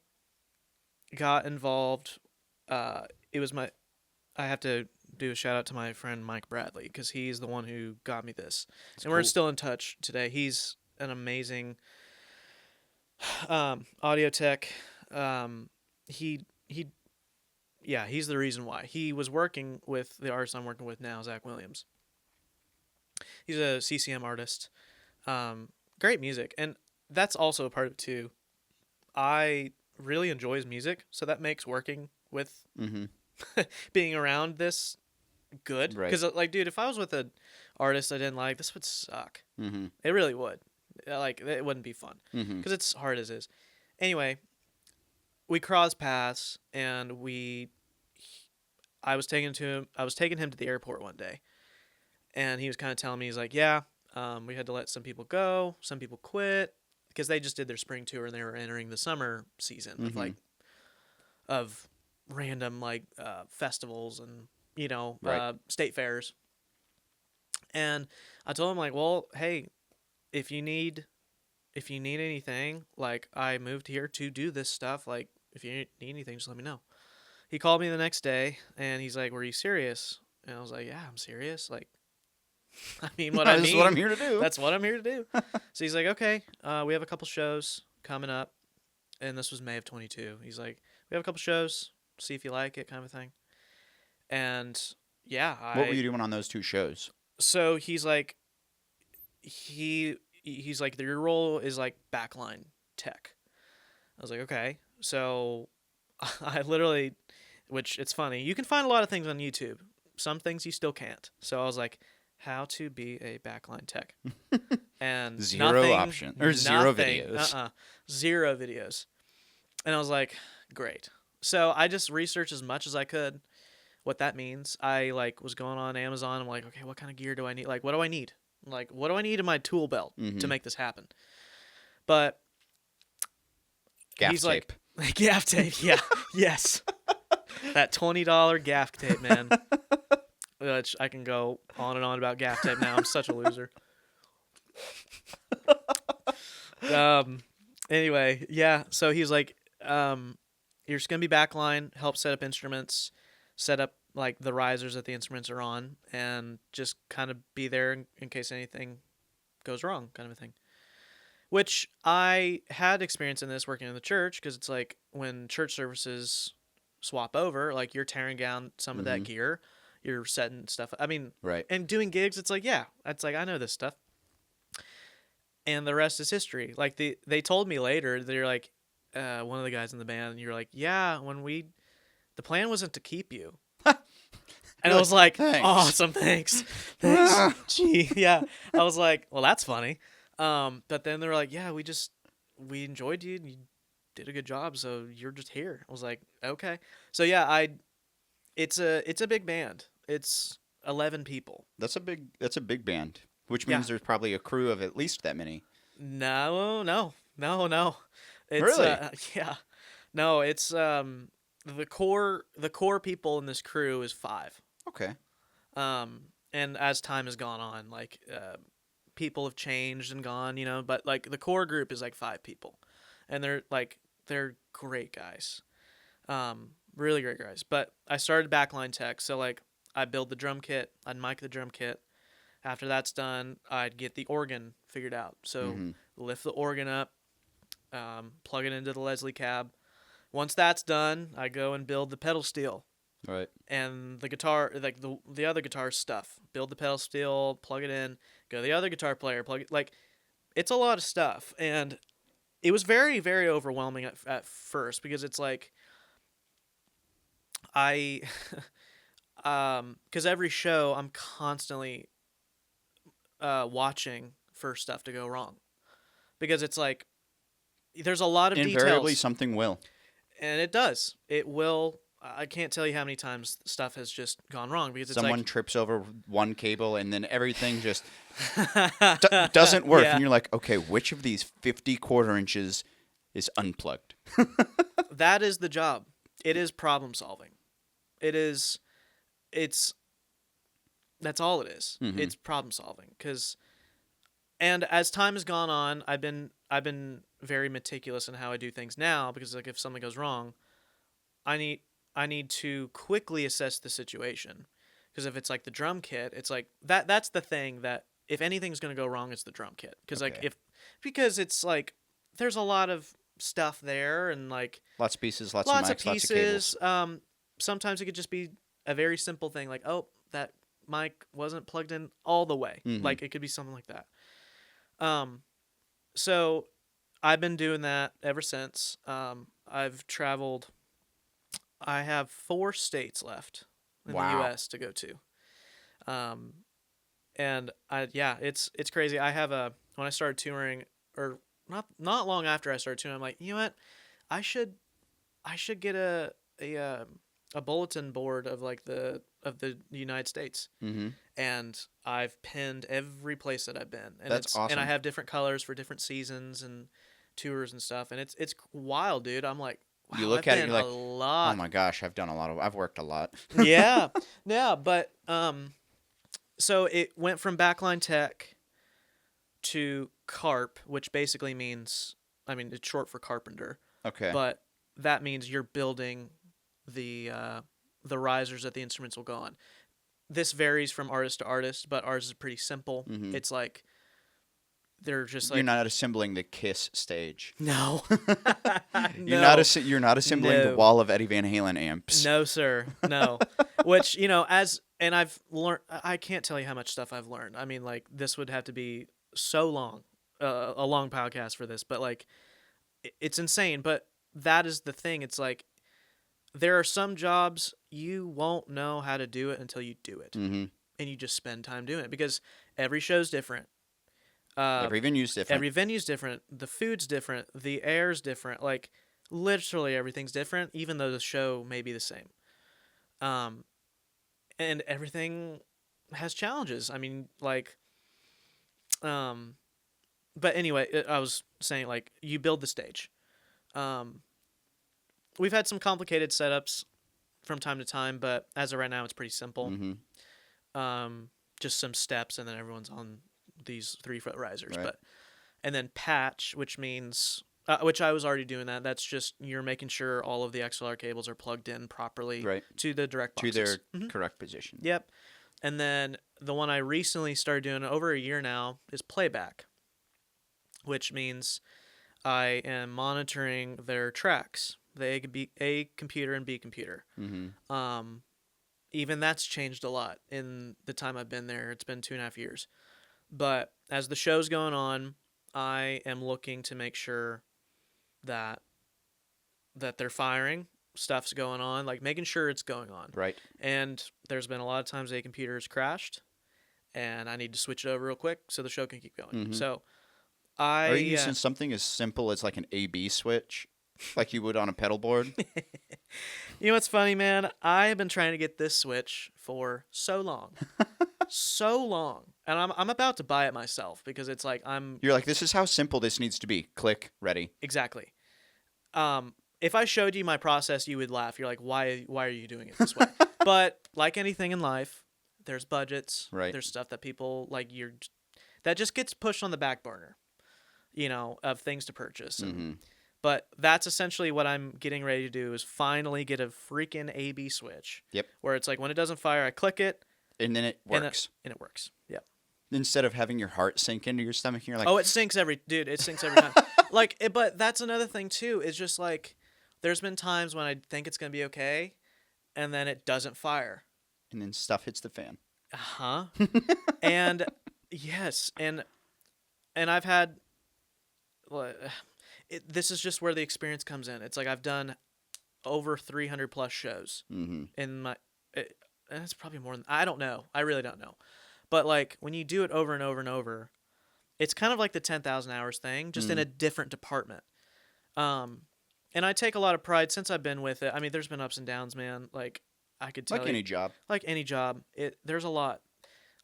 got involved. I have to do a shout out to my friend Mike Bradley because he's the one who got me this. That's and cool. We're still in touch today. He's an amazing audio tech. He's the reason why. He was working with the artist I'm working with now, Zach Williams. He's a CCM artist. Great music. And that's also a part of it too. I really enjoy his music, so that makes working with being around this good. Because, like, dude, if I was with an artist I didn't like, this would suck. It really would. Like, it wouldn't be fun. Because it's hard as is. Anyway, we crossed paths, and I was taking him to the airport one day, and he was kind of telling me, he's like, yeah, we had to let some people go, some people quit, because they just did their spring tour, and they were entering the summer season of random, like, festivals and, state fairs. And I told him, like, well, hey, if you need anything, like, I moved here to do this stuff, like, if you need anything, just let me know. He called me the next day, and he's like, were you serious? And I was like, yeah, I'm serious. Like, I mean, this is what I'm here to do. That's what I'm here to do. So he's like, okay, we have a couple shows coming up. And this was May of 22. He's like, we have a couple shows, see if you like it, kind of a thing. And, yeah. What were you doing on those two shows? So he's like, he's like, your role is like backline tech. I was like, okay. So I literally, which it's funny, you can find a lot of things on YouTube. Some things you still can't. So I was like, how to be a backline tech. And zero videos. Zero videos. And I was like, great. So I just researched as much as I could what that means. I was going on Amazon. I'm like, okay, what kind of gear do I need? Like, what do I need? Like, what do I need in my tool belt to make this happen? But gaff he's tape. Like, gaff tape, yeah, yes. That $20 gaff tape, man. Which I can go on and on about gaff tape now. I'm such a loser. Anyway, yeah. So he's like, you're just gonna be backline, help set up instruments, set up like the risers that the instruments are on, and just kind of be there in case anything goes wrong, kind of a thing. Which I had experience in this working in the church, because it's like when church services swap over, like you're tearing down some of that gear, you're setting stuff. I mean, right. And doing gigs, it's like, yeah, it's like I know this stuff. And the rest is history. Like they told me later, they're like, one of the guys in the band, and you're like, yeah, the plan wasn't to keep you. And I was like, thanks. Awesome, thanks. Gee, yeah. I was like, well, that's funny. But then they're like, yeah, we enjoyed you, and you did a good job, so you're just here. I was like, okay. So yeah, it's a big band. It's 11 people. That's a big band, which means there's probably a crew of at least that many. No. It's, really? Yeah. No, it's the core people in this crew is 5. Okay. And as time has gone on, like people have changed and gone, but like the core group is like 5 people, and they're great guys, really great guys. But I started backline tech, so like I build the drum kit, I'd mic the drum kit. After that's done, I'd get the organ figured out. So lift the organ up, plug it into the Leslie cab. Once that's done, I go and build the pedal steel. Right. And the guitar, like the other guitar stuff. Build the pedal steel, plug it in, go to the other guitar player, plug it. Like, it's a lot of stuff. And it was very, very overwhelming at first, because it's like, because every show I'm constantly watching for stuff to go wrong. Because it's like, there's a lot of details. Invariably, something will. And it does. It will. I can't tell you how many times stuff has just gone wrong, because it's someone trips over one cable and then everything just doesn't work. Yeah. And you're like, okay, which of these 50 quarter inches is unplugged? That is the job. It is problem solving. That's all it is. It's problem solving. And as time has gone on, I've been very meticulous in how I do things now, because like if something goes wrong, I need to quickly assess the situation. Because if it's like the drum kit, it's like that's the thing that if anything's going to go wrong, it's the drum kit. Because it's like there's a lot of stuff there, and like lots of pieces, lots of mics, lots of cables. Sometimes it could just be a very simple thing, like, oh, that mic wasn't plugged in all the way. Like, it could be something like that. So I've been doing that ever since. I've traveled. I have 4 states left in the U.S. to go to. And it's crazy. I have when I started touring, or not long after I started touring, I'm like, you know what? I should get a bulletin board of like the United States. And I've pinned every place that I've been. And that's awesome. And I have different colors for different seasons and tours and stuff. And it's wild, dude. I'm like, wow, you look at it, you're like, lot. Oh my gosh, I've worked a lot. Yeah. But so it went from backline tech to carp, which basically means, I mean, it's short for carpenter. Okay. But that means you're building the risers that the instruments will go on. This varies from artist to artist, but ours is pretty simple. It's like they're just like, you're not assembling the Kiss stage. No. You're not assembling the wall of Eddie Van Halen amps. No, sir. No. Which, and I've learned, I can't tell you how much stuff I've learned. I mean, like, this would have to be so long, a long podcast for this, but like, it's insane. But that is the thing. It's like, there are some jobs you won't know how to do it until you do it. And you just spend time doing it, because every show's different. Every venue's different. The food's different. The air's different. Like, literally everything's different, even though the show may be the same. And everything has challenges. I mean, like, but anyway, I was saying, like, you build the stage. We've had some complicated setups from time to time, but as of right now, it's pretty simple. Just some steps, and then everyone's on these 3-foot risers. Right. And then patch, which means which I was already doing that. That's just you're making sure all of the XLR cables are plugged in properly to the direct boxes. To their correct position. Yep. And then the one I recently started doing over a year now is playback, which means I am monitoring their tracks, the A computer and B computer. Mm-hmm. Even that's changed a lot in the time I've been there. It's been 2.5 years. But as the show's going on, I am looking to make sure that they're firing, stuff's going on, like making sure it's going on. Right. And there's been a lot of times a computer's crashed, and I need to switch it over real quick so the show can keep going. Mm-hmm. So are you using something as simple as like an A/B switch, like you would on a pedal board? You know what's funny, man? I've been trying to get this switch for so long. So long. And I'm about to buy it myself because it's like You're like, this is how simple this needs to be. Click, ready. Exactly. If I showed you my process, you would laugh. You're like, why are you doing it this way? But like anything in life, there's budgets. Right. There's stuff that people like that just gets pushed on the back burner, of things to purchase. Mm-hmm. But that's essentially what I'm getting ready to do is finally get a freaking A/B switch. Yep. Where it's like when it doesn't fire, I click it. And then it works. And it works. Yep. Instead of having your heart sink into your stomach, you're like... Oh, it sinks every time. But that's another thing, too. It's just like there's been times when I think it's going to be okay, and then it doesn't fire. And then stuff hits the fan. Uh-huh. And, yes. And I've had... this is just where the experience comes in. It's like I've done over 300 plus shows in my... And it's probably more than... I don't know. I really don't know. But, like, when you do it over and over and over, it's kind of like the 10,000 hours thing, just in a different department. And I take a lot of pride since I've been with it. I mean, there's been ups and downs, man. Like, I could tell you... Like any job. Like any job. There's a lot.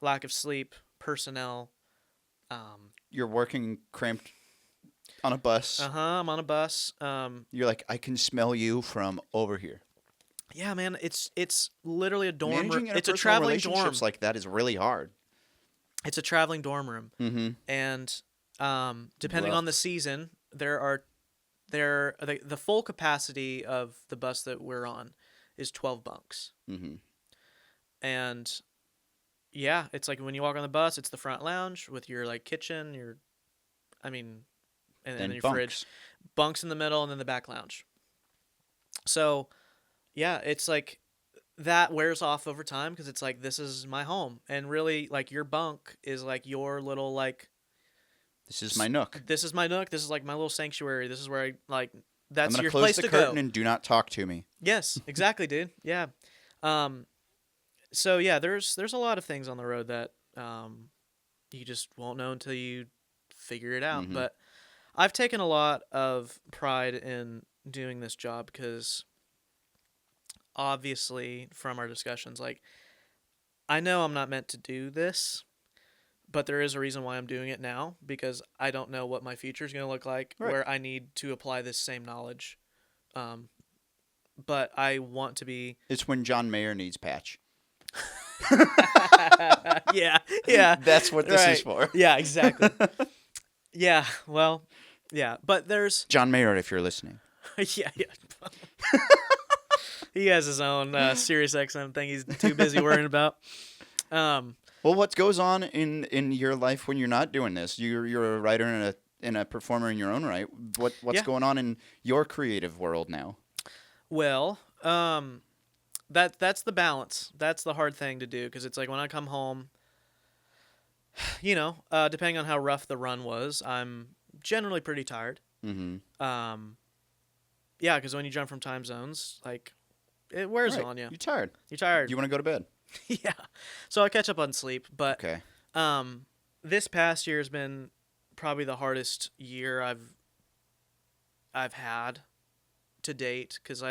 Lack of sleep, personnel. You're working cramped on a bus. I'm on a bus. You're like, I can smell you from over here. Yeah, man, it's literally a dorm room. It's a traveling dorm. Like that is really hard. It's a traveling dorm room, and depending on the season, the full capacity of the bus that we're on is 12 bunks, and yeah, it's like when you walk on the bus, it's the front lounge with your like kitchen, and then your fridge, bunks in the middle, and then the back lounge. So. Yeah, it's like that wears off over time because it's like this is my home, and really like your bunk is like your little like. This is my nook. This is my nook. This is like my little sanctuary. This is where I like. That's your place to go. I'm gonna close the curtain and do not talk to me. Yes, exactly, dude. Yeah. So yeah, there's a lot of things on the road that you just won't know until you figure it out. But I've taken a lot of pride in doing this job because. Obviously, from our discussions, like, I know I'm not meant to do this, but there is a reason why I'm doing it now, because I don't know what my future is going to look like, where I need to apply this same knowledge. But I want to be... It's when John Mayer needs patch. Yeah. That's what this is for. Yeah, exactly. Yeah, well, yeah, but there's... John Mayer, if you're listening. Yeah. He has his own Sirius XM thing he's too busy worrying about. Well, what goes on in your life when you're not doing this? You're a writer and a performer in your own right. What's going on in your creative world now? Well, that's the balance. That's the hard thing to do because it's like when I come home, depending on how rough the run was, I'm generally pretty tired. Yeah, because when you jump from time zones, like. It wears on you. You're tired. You want to go to bed. Yeah. So I catch up on sleep. But okay. This past year has been probably the hardest year I've had to date because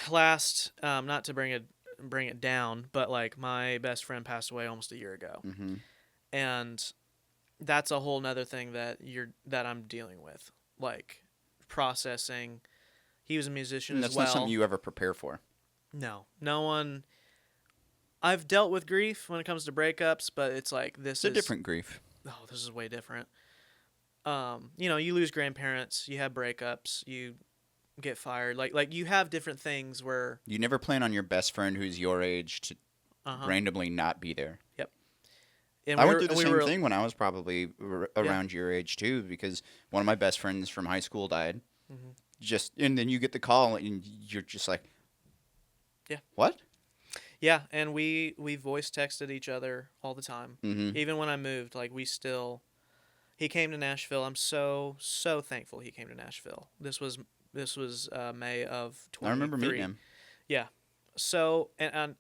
last not to bring it down, but like my best friend passed away almost a year ago, and that's a whole nother thing that I'm dealing with, like processing. He was a musician as well. That's not something you ever prepare for. No one. I've dealt with grief when it comes to breakups, but it's like this is a different grief. Oh, this is way different. you lose grandparents, you have breakups, you get fired. Like you have different things where you never plan on your best friend who's your age to randomly not be there. Yep. And I went through the same thing when I was probably around your age too, because one of my best friends from high school died. And then you get the call and you're just like, yeah, what? Yeah, and we voice texted each other all the time. Even when I moved, like he came to Nashville. I'm so thankful he came to Nashville. This was May of 23. I remember meeting him. Yeah. So and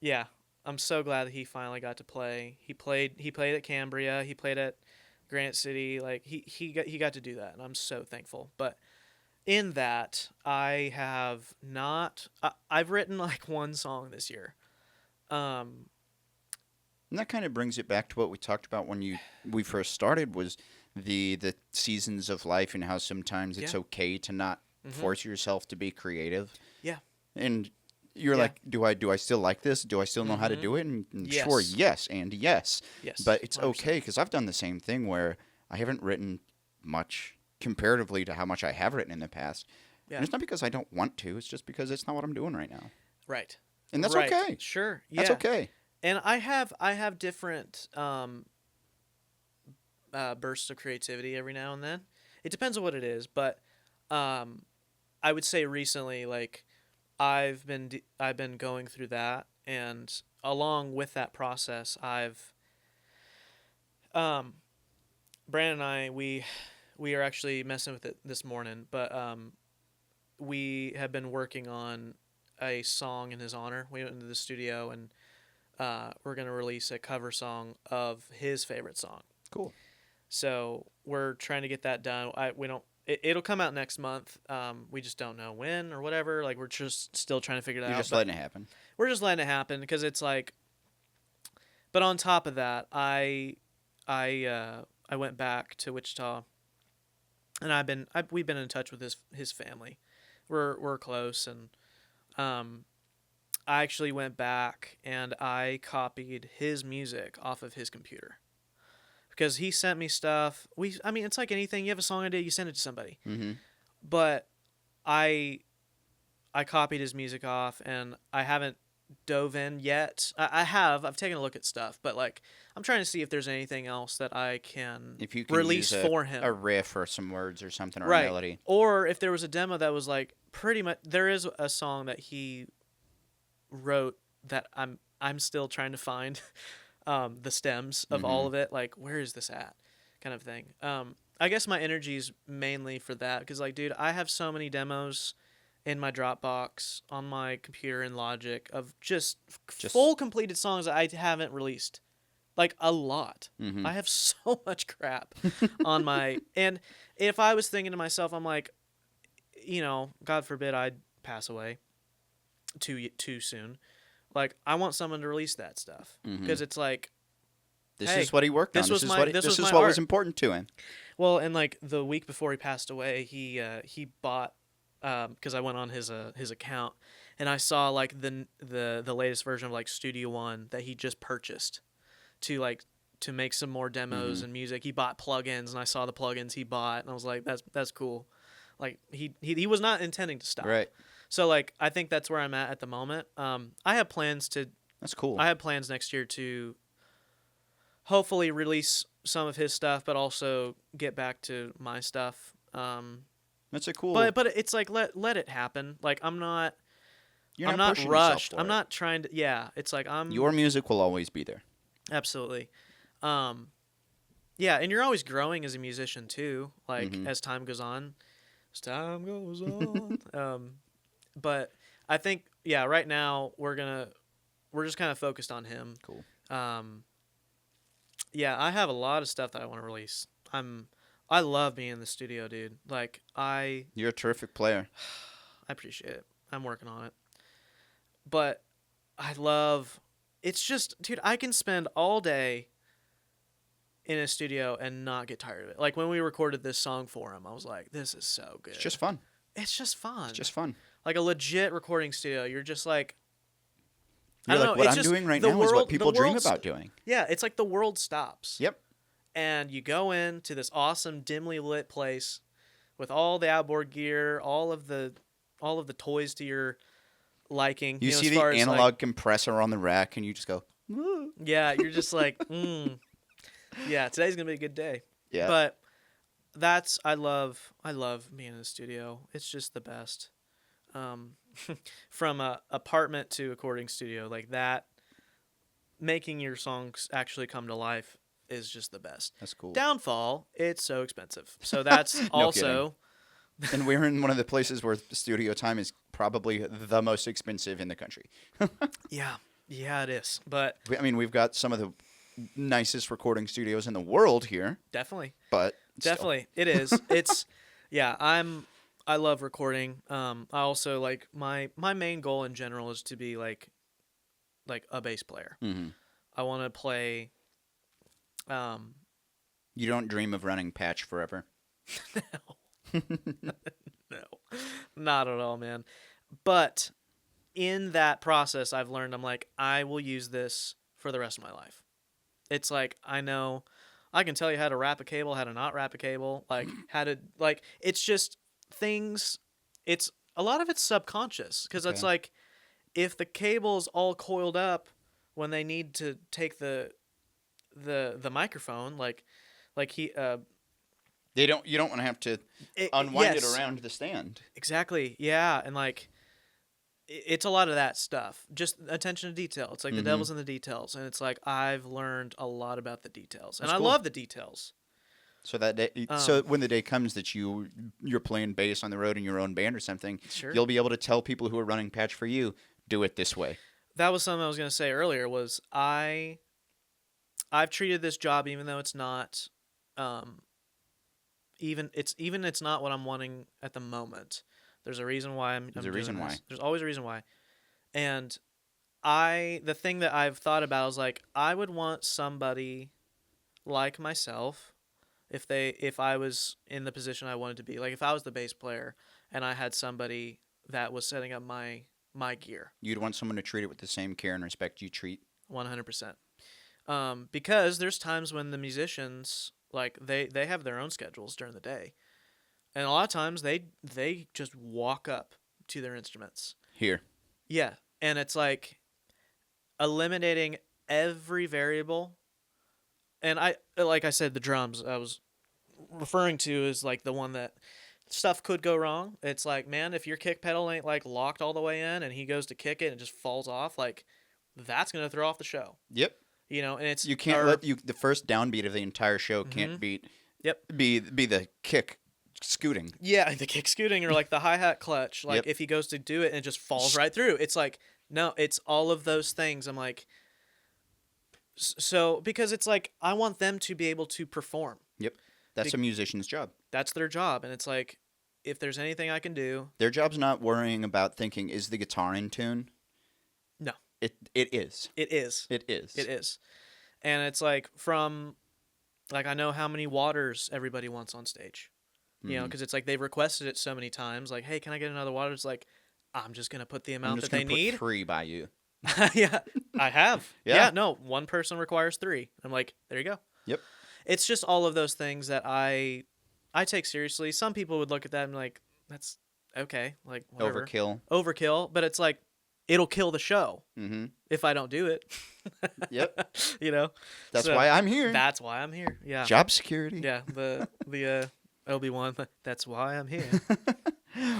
yeah, I'm so glad that he finally got to play. He played at Cambria. He played at Granite City. Like he got to do that, and I'm so thankful. But in that, I have not. I've written like one song this year. And that kind of brings it back to what we talked about when we first started, was the seasons of life and how sometimes it's okay to not force yourself to be creative. Yeah. And you're like, do I still like this? Do I still know how to do it? And Yes. sure, yes, and yes. Yes. But it's 100%. okay, because I've done the same thing where I haven't written much comparatively to how much I have written in the past. Yeah. And it's not because I don't want to. It's just because it's not what I'm doing right now. Right. And that's Right. okay. Sure. Yeah. That's okay. And I have different bursts of creativity every now and then. It depends on what it is, but I would say recently, like I've been going through that, and along with that process, Brandon and I we are actually messing with it this morning, but we have been working on a song in his honor. We went into the studio and we're going to release a cover song of his favorite song. Cool. So we're trying to get that done. It'll come out next month. We just don't know when or whatever. Like we're just still trying to figure that out. You're just letting it happen. We're just letting it happen because it's like. But on top of that, I went back to Wichita, and we've been in touch with his family. We're close, and I actually went back and I copied his music off of his computer. Because he sent me stuff. It's like anything. You have a song idea, you send it to somebody. But I copied his music off, and I haven't dove in yet. I've taken a look at stuff, but like I'm trying to see if there's anything else that I can, if you can release use for him. A riff or some words or something, or right. a melody. Or if there was a demo that was like pretty much. There is a song that he wrote that I'm still trying to find. The stems of all of it, like where is this at, kind of thing. I guess my energy is mainly for that, because like, dude, I have so many demos in my Dropbox on my computer in Logic of just full completed songs that I haven't released, like a lot. I have so much crap on my, and if I was thinking to myself, I'm like, God forbid I'd pass away too soon. Like, I want someone to release that stuff, because it's like, this is what he worked on. This is what was important to him. Well, and like the week before he passed away, he bought, because I went on his account, and I saw like the latest version of like Studio One that he just purchased to make some more demos and music. He bought plugins, and I saw the plugins he bought, and I was like, that's cool. Like he was not intending to stop. Right. So, like, I think that's where I'm at the moment. I have plans to... That's cool. I have plans next year to hopefully release some of his stuff, but also get back to my stuff. That's a cool... But it's like, let it happen. Like, I'm not pushing rushed. yourself I'm for not trying to... Yeah, it's like I'm... Your music will always be there. Absolutely. Yeah, and you're always growing as a musician, too, like, as time goes on. As time goes on. But I think, yeah, right now we're just kind of focused on him. Cool. Yeah, I have a lot of stuff that I want to release. I love being in the studio, dude. Like You're a terrific player. I appreciate it. I'm working on it. But it's just, dude, I can spend all day in a studio and not get tired of it. Like when we recorded this song for him, I was like, this is so good. It's just fun. It's just fun. It's just fun. Like a legit recording studio. You're just like, You're like, what I'm doing right now is what people dream about doing. Yeah, it's like the world stops. Yep. And you go into this awesome dimly lit place with all the outboard gear, all of the toys to your liking. You know, see as the far as, analog like, compressor on the rack, and you just go, "Woo." yeah, you're just like, yeah, today's gonna be a good day. Yeah. But I love being in the studio. It's just the best. From a apartment to recording studio, like that, making your songs actually come to life is just the best. That's cool. Downfall, it's so expensive. So that's No also. And we're in one of the places where studio time is probably the most expensive in the country. Yeah, it is. But I mean, we've got some of the nicest recording studios in the world here. definitely, But definitely, it is. It's yeah. I love recording. I also like my main goal in general is to be like a bass player. Mm-hmm. I want to play. You don't dream of running Patch forever. No, not at all, man. But in that process, I've learned I'm like, I will use this for the rest of my life. It's like, I know I can tell you how to wrap a cable, how to not wrap a cable, like how to, like, it's just things. It's a lot of it's subconscious because it's like, if the cable's all coiled up when they need to take the microphone, like he you don't want to have to unwind it around the stand. Exactly. Yeah, and like it's a lot of that stuff. Just attention to detail. It's like the devil's in the details, and it's like I've learned a lot about the details, and I love the details. So that day, so when the day comes that you're playing bass on the road in your own band or something, you'll be able to tell people who are running Patch for you, do it this way. That was something I was going to say earlier. Was I've treated this job, even though it's not, it's not what I'm wanting at the moment. There's a reason why I'm There's a reason doing why. this. There's always a reason why. And the thing that I've thought about is like, I would want somebody like myself if I was in the position I wanted to be. Like if I was the bass player and I had somebody that was setting up my gear. You'd want someone to treat it with the same care and respect you treat. 100%. Because there's times when the musicians, like, they have their own schedules during the day. And a lot of times they just walk up to their instruments. Here. Yeah. And it's like eliminating every variable. And like I said, the drums I was referring to is like the one that stuff could go wrong. It's like, man, if your kick pedal ain't like locked all the way in and he goes to kick it and it just falls off, like that's going to throw off the show. Yep. You know, and it's you can't the first downbeat of the entire show can't be the kick scooting. Yeah, the kick scooting or like the hi-hat clutch. Like if he goes to do it and it just falls right through. It's like, no, it's all of those things. I'm like, so because it's like I want them to be able to perform. Yep. That's a musician's job. That's their job. And it's like, if there's anything I can do. Their job's not worrying about thinking, is the guitar in tune? No. It is. It is. It is. It is. And it's like I know how many waters everybody wants on stage. You know, because it's like they've requested it so many times. Like, hey, can I get another water? It's like, I'm just going to put the amount that they need. Put 3 by you. Yeah, I have. Yeah, no, one person requires 3. I'm like, there you go. Yep. It's just all of those things that I take seriously. Some people would look at that and be like, that's okay. Like, whatever. Overkill. But it's like, it'll kill the show if I don't do it. Yep. You know? That's why I'm here. That's why I'm here. Yeah. Job security. Yeah. The Obi-Wan, that's why I'm here.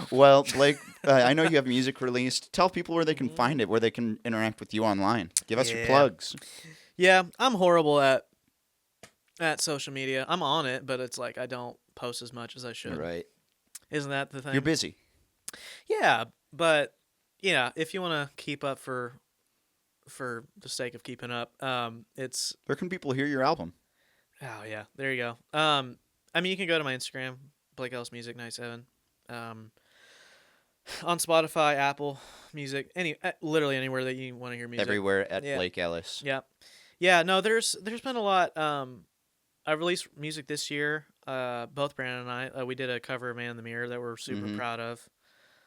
Well, Blake, I know you have music released. Tell people where they can find it, where they can interact with you online. Give us your plugs. Yeah, I'm horrible at social media. I'm on it, but it's like I don't post as much as I should. Right. Isn't that the thing? You're busy. Yeah, but yeah, if you want to keep up for the sake of keeping up, it's. Where can people hear your album? Oh yeah, there you go. I mean, you can go to my Instagram, Blake Ellis Music 97. On Spotify, Apple Music, literally anywhere that you want to hear music. Everywhere at Blake Ellis. Yeah, yeah. No, there's been a lot. I released music this year. Both Brandon and I, we did a cover of "Man in the Mirror" that we're super proud of.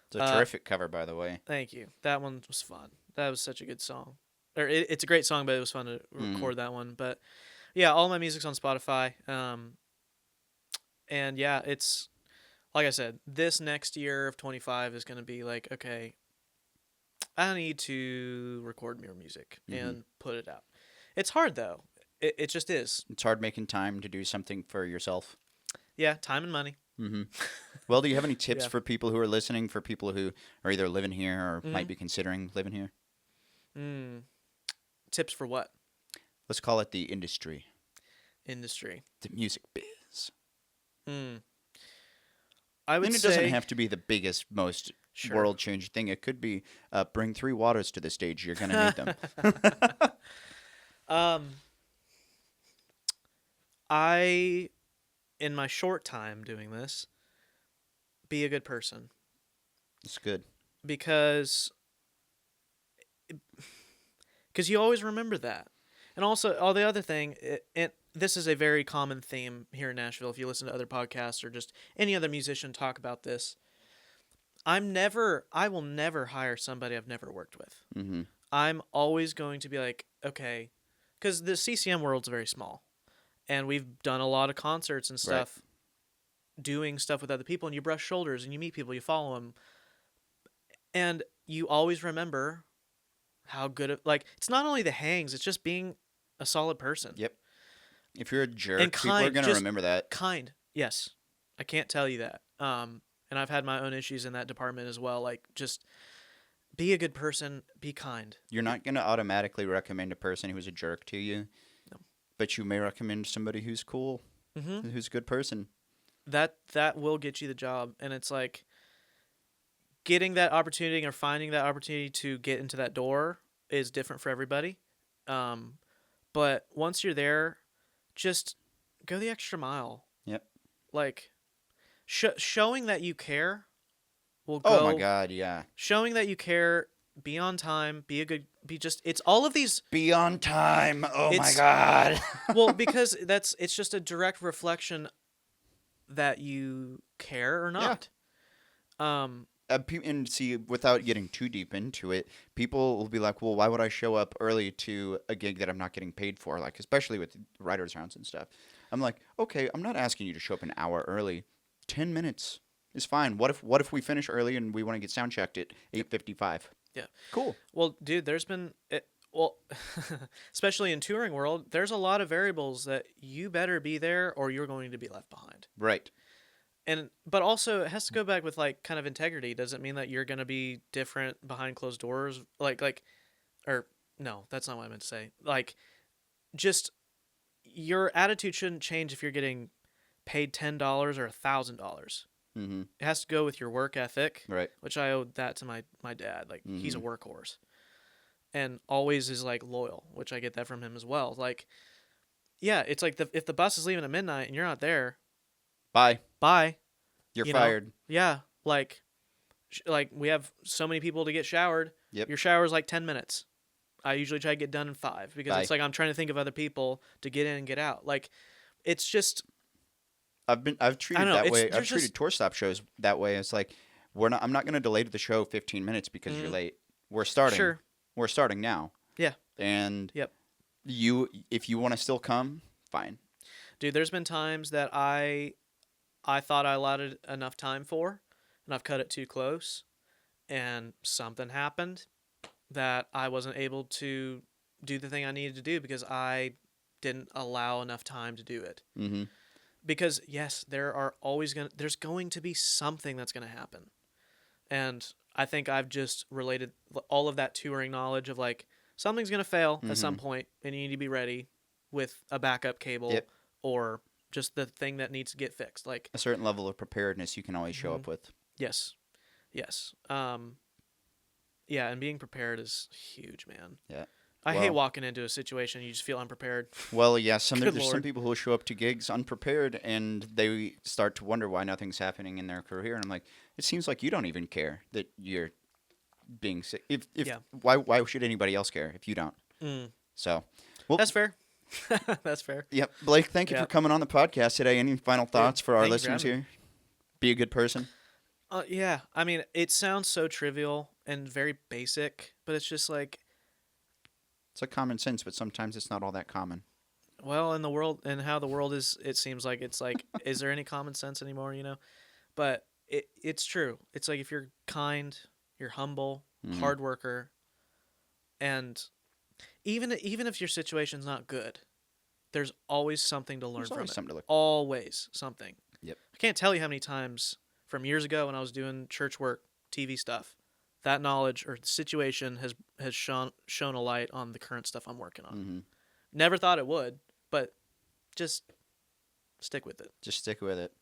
It's a terrific cover, by the way. Thank you. That one was fun. That was such a good song. It's a great song, but it was fun to record that one. But Yeah, all my music's on Spotify. And yeah, it's like I said, this next year of 25 is going to be like, okay, I need to record more music and put it out. It's hard though. It just is. It's hard making time to do something for yourself. Yeah, time and money. Mm-hmm. Well, do you have any tips Yeah. for people who are listening, for people who are either living here or might be considering living here? Tips for what? Let's call it the industry. Industry. The music biz. I would And it say doesn't have to be the biggest, most Sure. world-changing thing. It could be bring 3 waters to the stage. You're going to need them. In my short time doing this, be a good person. It's good. Because you always remember that. And also, all the other thing, this is a very common theme here in Nashville. If you listen to other podcasts or just any other musician talk about this, I will never hire somebody I've never worked with. Mm-hmm. I'm always going to be like, okay, because the CCM world's very small, and we've done a lot of concerts and stuff, doing stuff with other people, and you brush shoulders and you meet people, you follow them, and you always remember how good it's not only the hangs, it's just being a solid person. Yep. If you're a jerk, And people are going to remember that. Kind, yes. I can't tell you that. And I've had my own issues in that department as well. Like, just be a good person, be kind. You're not going to automatically recommend a person who's a jerk to you. No. But you may recommend somebody who's cool, who's a good person. That will get you the job. And it's like getting that opportunity or finding that opportunity to get into that door is different for everybody. But once you're there, just go the extra mile. Yep. Like, showing that you care will go. Oh my God, yeah. Showing that you care, be on time, it's all of these. Be on time. Oh my God. Well, because it's just a direct reflection that you care or not. Yeah. And see, without getting too deep into it, people will be like, well, why would I show up early to a gig that I'm not getting paid for? Like, especially with writers' rounds and stuff. I'm like, okay, I'm not asking you to show up an hour early. 10 minutes is fine. What if we finish early and we want to get sound checked at 8:55? Yeah. Cool. Well, dude, there's been especially in touring world, there's a lot of variables that you better be there or you're going to be left behind. Right. But also it has to go back with like kind of integrity. Does it mean that you're going to be different behind closed doors? Or no, that's not what I meant to say. Like, just your attitude shouldn't change if you're getting paid $10 or $1,000. Mm-hmm. It has to go with your work ethic, Right. which I owed that to my dad. Like, he's a workhorse and always is like loyal, which I get that from him as well. Like, yeah, it's like if the bus is leaving at midnight and you're not there, Bye. You're You fired. know? Yeah, like we have so many people to get showered. Yep. Your shower's like 10 minutes. I usually try to get done in 5 because Bye. it's like I'm trying to think of other people to get in and get out. Like, it's just I've treated know, that way. there's I've treated just- tour stop shows that way. It's like I'm not going to delay the show 15 minutes because you're late. We're starting. Sure. We're starting now. Yeah. And Yep. if you want to still come, fine. Dude, there's been times that I thought I allotted enough time for, and I've cut it too close, and something happened that I wasn't able to do the thing I needed to do because I didn't allow enough time to do it. Mm-hmm. Because yes, there's going to be something that's going to happen, and I think I've just related all of that touring knowledge of like something's going to fail at some point, and you need to be ready with a backup cable or just the thing that needs to get fixed. Like A certain level of preparedness you can always show up with. yes. Yeah, and being prepared is huge, man. Yeah. I hate walking into a situation and you just feel unprepared. Well, yeah, there's Lord. some people who show up to gigs unprepared and they start to wonder why nothing's happening in their career. And I'm like, it seems like you don't even care that you're being sick. Why should anybody else care if you don't? So, well, That's fair. That's fair. Yep. Blake, thank you for coming on the podcast today. Any final thoughts for our listeners here? Be a good person. Yeah. I mean, it sounds so trivial and very basic, but it's just like, it's like common sense, but sometimes it's not all that common. Well, in the world and how the world is, it seems like it's like, is there any common sense anymore? But it's true. It's like if you're kind, you're humble, hard worker, and even if your situation's not good, there's always something to learn from it. Always something. Yep. I can't tell you how many times from years ago when I was doing church work, TV stuff, that knowledge or situation has shown a light on the current stuff I'm working on. Mm-hmm. Never thought it would, but just stick with it. Just stick with it.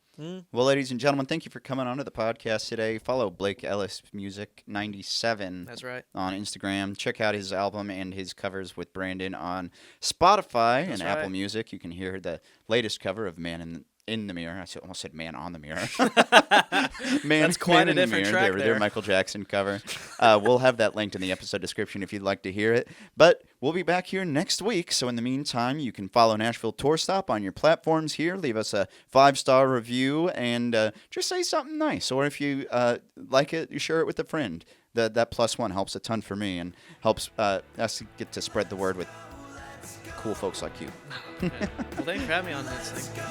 Well, ladies and gentlemen, thank you for coming on to the podcast today. Follow Blake Ellis Music 97. That's right. On Instagram. Check out his album and his covers with Brandon on Spotify and Apple Music. You can hear the latest cover of Man in the Mirror. I almost said Man on the Mirror. That's quite a different track their Michael Jackson cover. We'll have that linked in the episode description if you'd like to hear it. But we'll be back here next week. So in the meantime, you can follow Nashville Tour Stop on your platforms here. Leave us a 5-star review and just say something nice. Or if you like it, you share it with a friend. That +1 helps a ton for me and helps us get to spread the word with cool folks like you. Well, thanks for having me on this thing.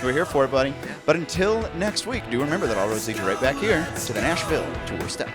We're here for it, buddy. Yeah. But until next week, do remember that all roads lead you right back here to the Nashville Tour Stop.